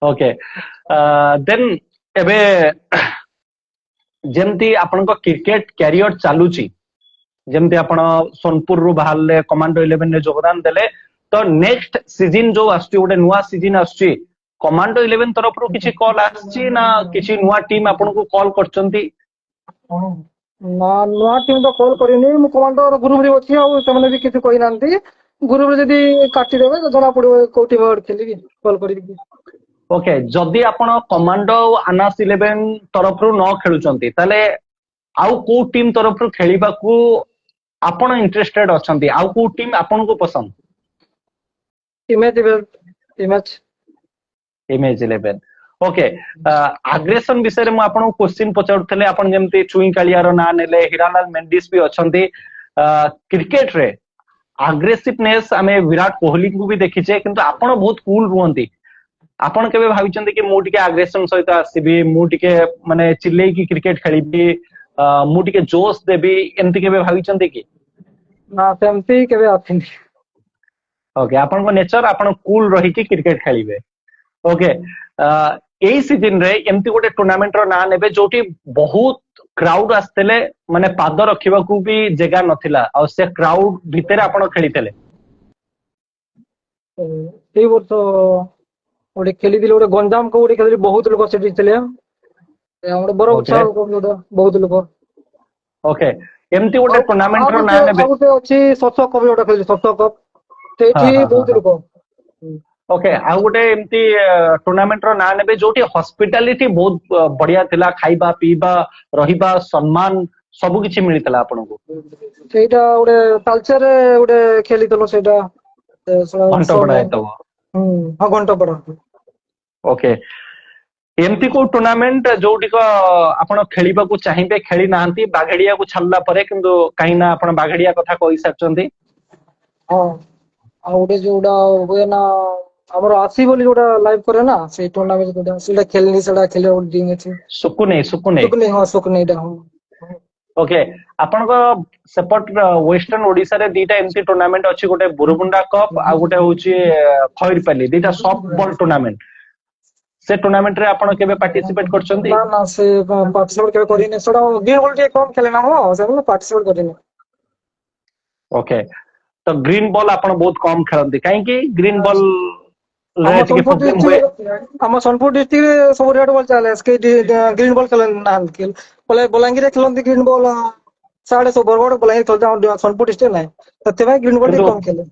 ओके देन एबे जेमती आपनको क्रिकेट कैरियर चालुची, जेमती आपण सोनपुर रु बाहरले कमांडो 11 रे योगदान देले, तो नेक्स्ट सीजन जो आछी गोटे नुआ सीजन आछी कमांडो 11 तरफ रु किछि कॉल आछी ना किछि नुआ टीम आपनको कॉल करचंती? ନା ନୂଆ ଟିମ୍ ତ କଲ୍ କରିନି, ମୁଁ କମାଣ୍ଡର ଗ୍ରୁପ ରେ ଅଛି ଆଉ ସେମାନେ ବି କିଛି କହିନାହାନ୍ତି। ଗ୍ରୁପ ରେ ଯଦି କାଟିଦେବେ ତ ଜଣା ପଡିବ କୋଉ ଟିମ୍ ଖେଳିବି, କଲ୍ କରିବି। ओके जदि आपण कमांडो आनास 11 तरफ रु न खेलुचंती ताले आउ को टीम तरफ रु खेलिबाकू आपण इंटरेस्टेड अछंती, आउ को टीम आपण को पसंद? इमेज इमेज इमेज 11 ओके आग्रेशन विषय में आपन क्वेश्चन पचारुथले, आपण जेमती चुई कालियार ना नेले, हिरालाल मेंडिस भी अछंती। क्रिकेट रे आग्रेसिवनेस आमे विराट कोहली को भी देखिचे, किंतु आपण बहुत कूल रुहंती। आपण केबे भाबिचंती कि मु टिके आग्रेशन सहित आसीबी, मु टिके माने चिल्लै की क्रिकेट खेलिबी, मु टिके जोश देबी, एमती केबे भाबिचंती कि? ना सेमती केबे आथिनी। ओके आपण को नेचर आपण कूल रही कि क्रिकेट खेलिबे। ओके एई सीजन रे एमती गोटे टूर्नामेंट रो ना नेबे जोटी बहुत क्राउड आस्तेले, माने पाद रखिबा को भी जगह नथिला और से क्राउड भितरे आपण खेलितेले। ଏଇ ବର୍ଷ ଗୋଟେ ଖେଳିଥିଲି, ଗୋଟେ ଗଞ୍ଜାମ को ଗୋଟେ ଖେଳିଥିଲି, ବହୁତ ଲୋକ ସେଠି ଥିଲେ, ଆମର ବରଫ Okay. ବହୁତ ଲୋକ। ओके एमती गोटे टूर्नामेंट रो ना नेबे। ଆଉ ଗୋଟେ ଅଛି ଶତ କପ୍ ଗୋଟେ ଖେଳିଛି, ଶତ କପ୍, ସେଇଠି ବହୁତ ଲୋକ। ओके आउ गोटे एमती टूर्नामेंट रो ना नेबे जोटी हॉस्पिटैलिटी बहुत बढ़िया थिला, खाइबा पीबा रहिबा सम्मान सब किछि मिलितला आपनको? ସେଇଟା ଗୋଟେ ତାଲଚେରରେ ଗୋଟେ ଖେଳିଥିଲୁ, ସେଇଟା घंटपड़ा हेतबो। ହଁ ଘଣ୍ଟପଡ଼ା। ओके एमती को टूर्नामेंट जोटी को आपण खेलिबा को चाहिबे खेली नांती, बागेडिया को छल्ला परे, किंतु काई ना आपण बागेडिया कथा कहि साचंती। ହଁ ଆଉ ଗୋଟେ ଯୋଉଟା ହୁଏ ନା ଆମର ଆସି ବୋଲି ଯୋଉଟା ଲାଇଭ करे ना, ସେଇ ଟୁର୍ଣ୍ଣାମେଣ୍ଟ ଯୋଉଟା ସେଇଟା ଖେଳିନି, ସେଇଟା ଖେଳିବା ଗୋଟେ टीम ଅଛି। सुकुने ହଁ ସୁକୁନେଇଟା। ହଁ ओके आपनको सेपट वेस्टर्न ओडिसा रे दीटा एमती टूर्नामेंट अछि, गोटे बुरुमुंडा कप आ गोटे होची खैरपाली, दीटा सॉफ्ट बॉल टूर्नामेंट। से टूर्नामेंट रे आपण केबे पार्टिसिपेट करचंती? ନା ନା ସେ ପାର୍ଟିସିପେଟ କେବେ କରିନି, ସେଟା ଗ୍ରୀନ ବଲ୍ ଟିକେ କମ ଖେଳେ ନା, ହଁ ସେଟା ପାର୍ଟିସିପେଟ କରିନି। ओके तो ग्रीन बॉल आपण बहुत कम खेलंती, काहे कि ग्रीन बॉल ଆମ रे टिके ସୋନପୁର प्रॉब्लम हुए? डिस्ट्रिक्ट रे ସବୁ ରେड ବଲ୍ ଚାଲେ, ଗ୍ରୀନ ବଲ୍ ଖେଳନ୍ତି ନାହାନ୍ତି। ବୋଲେ ବଲାଙ୍ଗୀରରେ ଖେଳନ୍ତି ଗ୍ରୀନ ବଲ୍, ସାଡେ ସବୁ ବରଗଡ଼ ବଲାଙ୍ଗୀର ଖେଳନ୍ତି, ଆମ ସୋନପୁର डिस्ट्रिक्ट ନାହିଁ, ସେଥିପାଇଁ ଗ୍ରୀନ ବଲ୍ ଟିକେ किंतु କମ ଖେଳେ।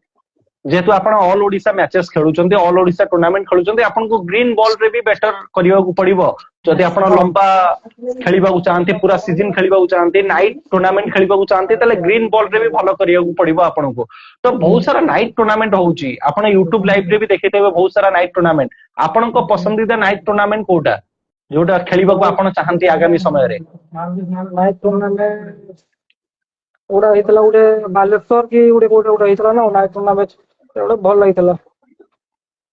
जेहेतु आपण ऑल ओडिसा मैचेस खेलुचंती, ऑल ओडिसा टूर्नामेंट खेलुचंती, आपण को ग्रीन बॉल रे भी बेटर करिवा को पड़िबो। जदि आपण लंबा खेलिबा को चाहंती, पूरा सीजन खेलिबा को चाहंती, नाइट टूर्नामेंट खेलिबा को चाहंती, तले ग्रीन बॉल रे भी भलो करिया को पड़िबो आपण को। तो बहुत सारा नाइट टूर्नामेंट होउची, आपण YouTube लाइव रे भी देखितेबे बहुत सारा नाइट टूर्नामेंट। आपण को पसंदीदा नाइट टूर्नामेंट कोटा जोटा खेलिबा को आपण चाहंती आगामी समय रे? ନାଇଟ୍ ଟୁର୍ଣ୍ଣାମେଣ୍ଟ ଗୋଟେ ହେଇଥିଲା, ଗୋଟେ ବାଲେଶ୍ୱର କି ଗୋଟେ କୋଉଠି ଗୋଟେ ହେଇଥିଲା ନା ନାଇଟ୍ ଟୁର୍ଣ୍ଣାମେଣ୍ଟ, ଗୋଟେ ଭଲ ଲାଗିଥିଲା।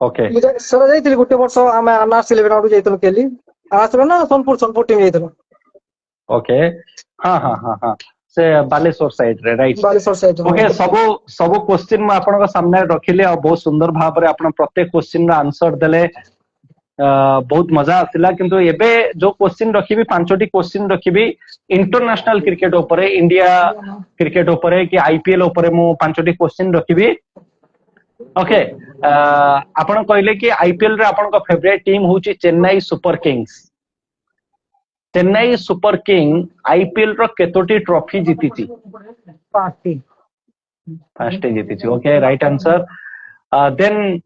ओके ସେଟା ଯାଇଥିଲି ଗୋଟେ ବର୍ଷ, ଆମେ ଆନାସ 11 ଆଡୁ ଯାଇଥିଲୁ ଖେଳି। ଆନାସ ନା ସୋନପୁର ଟିମ୍ ଯାଇଥିଲୁ। ओके हाँ हाँ हाँ हाँ से बालेश्वर साइड रे राइट बालेश्वर साइड ओके सबो सबो क्वेश्चन मैं आपन सामने रखिले और बहुत सुंदर भाव रे आपन प्रत्येक क्वेश्चन रा आंसर देले बहुत मजा आसिला किंतु एबे जो क्वेश्चन रखिबी पांचटी क्वेश्चन रखिबी इंटरनेशनल क्रिकेट ऊपर इंडिया क्रिकेट ऊपर कि आईपीएल ऊपर मु पांचटी क्वेश्चन रखिबी ओके आपण कहले कि आईपीएल रे आपण फेवरेट टीम होची Chennai Super Kings Chennai Super King IPL रो केतोटी ट्रॉफी जीतीची 5टी 5टी जीतीची okay right answer then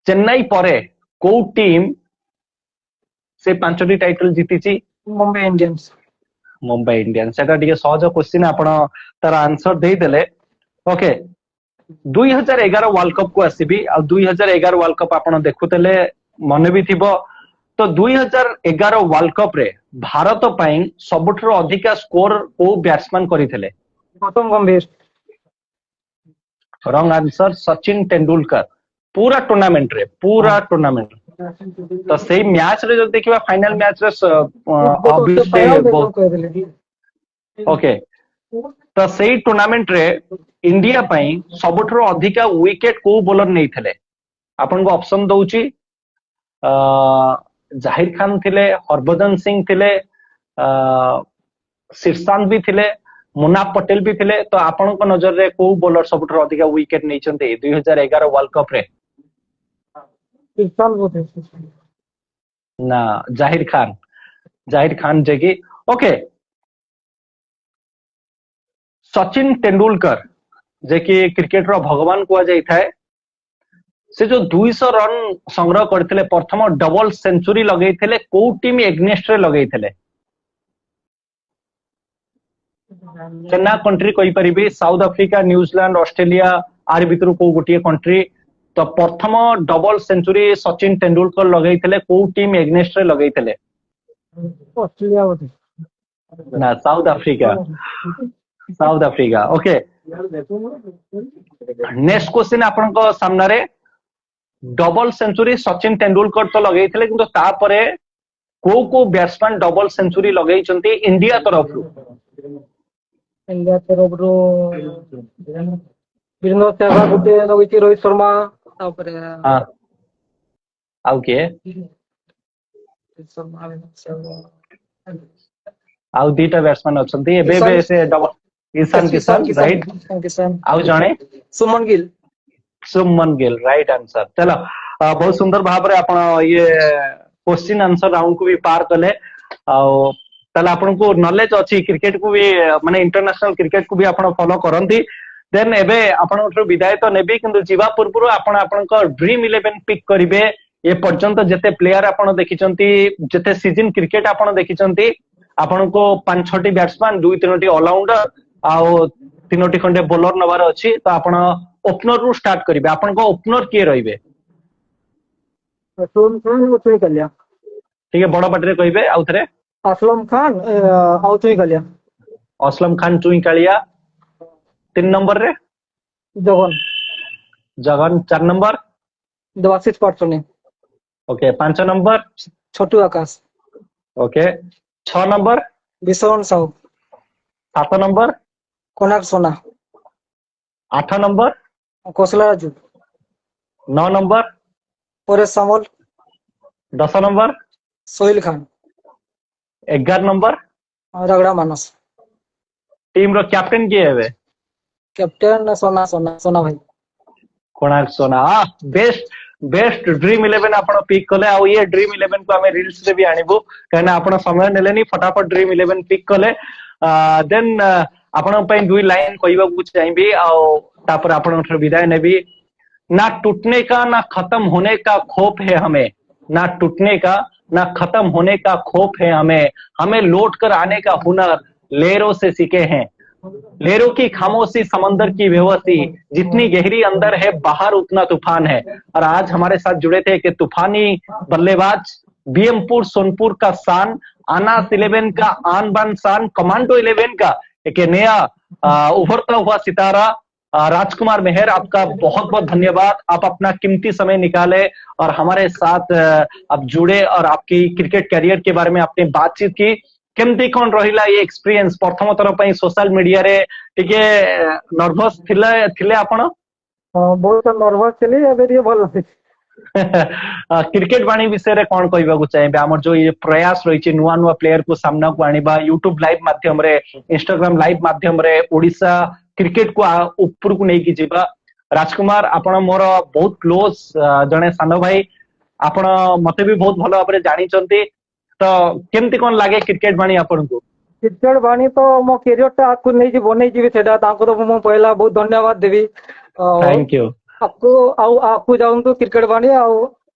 Chennai परे को टीम से 5टी टाइटल जीतीची मुंबई इंडियंस मुंबई इंडियंस सेटा टिके सहज क्वेश्चन आपण तार आंसर देई देले ओके 2011 वर्ल्ड कप को आसीबी आ 2011 वर्ल्ड कप आपण देखुतले मन भी थिबो तो 2011 वर्ल्ड कप रे भारत पई सबठरो अधिका स्कोर को बैट्समैन करिथिले गौतम गंभीर रॉन्ग आंसर सचिन तेंदुलकर पूरा टूर्नामेंट तो सही मैच रे जो देखिबा फाइनल मैच रे ओके तो सही टूर्नामेंट रे इंडिया पई सबठरो अधिका विकेट को बॉलर नहीं थिले आपन को ऑप्शन दउची जाहिर खान थिले हरभजन सिंह थिले शीर्षांत भी थिले मुनाफ पटेल भी थिले तो आपण को नजर रे को बॉलर सबठरो अधिका विकेट नहीं चंते 2011 वर्ल्ड कप रे ना जाहिर खान जेकी ओके सचिन तेंदुलकर जेकी क्रिकेट रो भगवान को जाई थाए से जो 200 रन संग्रह करथिले प्रथम डबल सेंचुरी लगेइथिले को टीम एग्नेस्ट रे लगेइथिले केना कंट्री कहि परिबी साउथ अफ्रीका न्यूजीलैंड ऑस्ट्रेलिया आर भितरु को गोटिए कंट्री तो प्रथम डबल सेंचुरी सचिन तेंदुलकर लगेइथिले को टीम एग्नेस्ट रे लगेइथिले ऑस्ट्रेलिया बोले ना South Africa okay next question आपन को सामने रे डबल सेंचुरी सचिन तेंदुलकर तो लगेइथिले किंतु तापरे को बैट्समैन डबल सेंचुरी लगेइचंती इंडिया तरफ वीरेंद्र सहवाग गुटे लगेइछि रोहित शर्मा तापरे हां आउ के आउ दीटा बैट्समैन अछंती एबे से डबल ईशान किशन राइट आउ जाने सुमन गिल राइट आंसर चलो बहुत सुंदर भाव रे आपण ये क्वेश्चन आंसर राउंड को भी पार कले ताले आपण को नॉलेज अछि क्रिकेट को भी माने इंटरनेशनल क्रिकेट को भी आपण फॉलो करंती देन एबे आपण विदाय तो नेबी किंतु जीवा पूर्व आपण आपण को ड्रीम 11 पिक करिवे ए पर्यंत जते प्लेयर आपण देखिचंती जते सीजन क्रिकेट आपण देखिचंती आपण को 5-6टी बैट्समैन 2-3टी ऑलराउंडर आ 3टी खंडे बॉलर नवार अछि तो आपण ओपनर रु स्टार्ट करिवे आपण को ओपनर के रहिबे असलम खान उठई कलिया ठीक है बड़ पाटी रे कहिबे आउथरे असलम खान आउथई कलिया असलम खान चुई कालिया 3 नंबर रे Jagan 4 number Debashish Patsani okay 5 number Chhotu Akash okay 6 number Biswanath Sahu 7 number कोनाक Sona 8 number Kaushal Raju 9 number Paresh Samal 10 number Sohail Khan 11 number रगड़ा मानस टीम रो कैप्टन किए हेबे कैप्टन सोना सोना सोना भाई कोणार्क सोना बेस्ट ड्रीम 11 आपण पिक कले आ ये ड्रीम 11 को हमें रील्स रे भी आनिबो कहना आपण समय नेलेनी फटाफट ड्रीम 11 पिक कले देन आपण पई दुई लाइन कहबा को चाहिबी आ तापर आपण विदाय नेबी ना टूटने का ना खत्म होने का खौफ है हमें ना टूटने का ना खत्म होने का खौफ है हमें लौट कर आने का हुनर लहरों से सीखे हैं लहरों की खामोशी समंदर की बेबसी जितनी गहरी अंदर है बाहर उतना तूफान है और आज हमारे साथ जुड़े थे कि तूफानी बल्लेबाज बीएमपुर सोनपुर का शान आनास 11 का आन बान शान कमांडो 11 का एक नया उभरता हुआ सितारा राजकुमार मेहर, आपका बहुत बहुत धन्यवाद। आप अपना कीमती समय निकाले और हमारे साथ आप जुड़े और आपकी क्रिकेट कैरियर के बारे में आपने बातचीत की। केमती कौन रहिला ये एक्सपीरियंस? प्रथम थर पई सोशल मीडिया रे टिके नर्वस थिले आपण? बहुत नर्भस थी एबे ଟିକେ ଭଲ ଲାଗୁଛି। क्रिकेट बाणी विषय रे कौन कहबाकू चाहिए? आमर जो ये प्रयास रही नुआ नुआ प्लेयर को सामना को आनिबा, यूट्यूब लाइव माध्यम रे, इंस्टाग्राम लाइव माध्यम रे ओडिशा क्रिकेट को ऊपर को नहीं जीवा। राजकुमार आपण मोर बहुत क्लोज जने सान भाई, आपण मते भी बहुत भलो भाबरे जानी चंती। तो केमती कौन लागे क्रिकेट बाणी आपण को? क्रिकेट बाणी तो मो कैरियर टा आकु नहीं जी बनै जी सेटा ताको तो मो पहला बहुत धन्यवाद देवी। Thank you. आपको आपको जाऊंतो क्रिकेट बाणी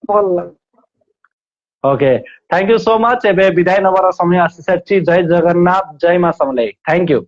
भल लागे। Okay, thank you so much. एबे विदाय नबर समय आसी सारची। जय जगन्नाथ, जय मां समलेई। Thank you.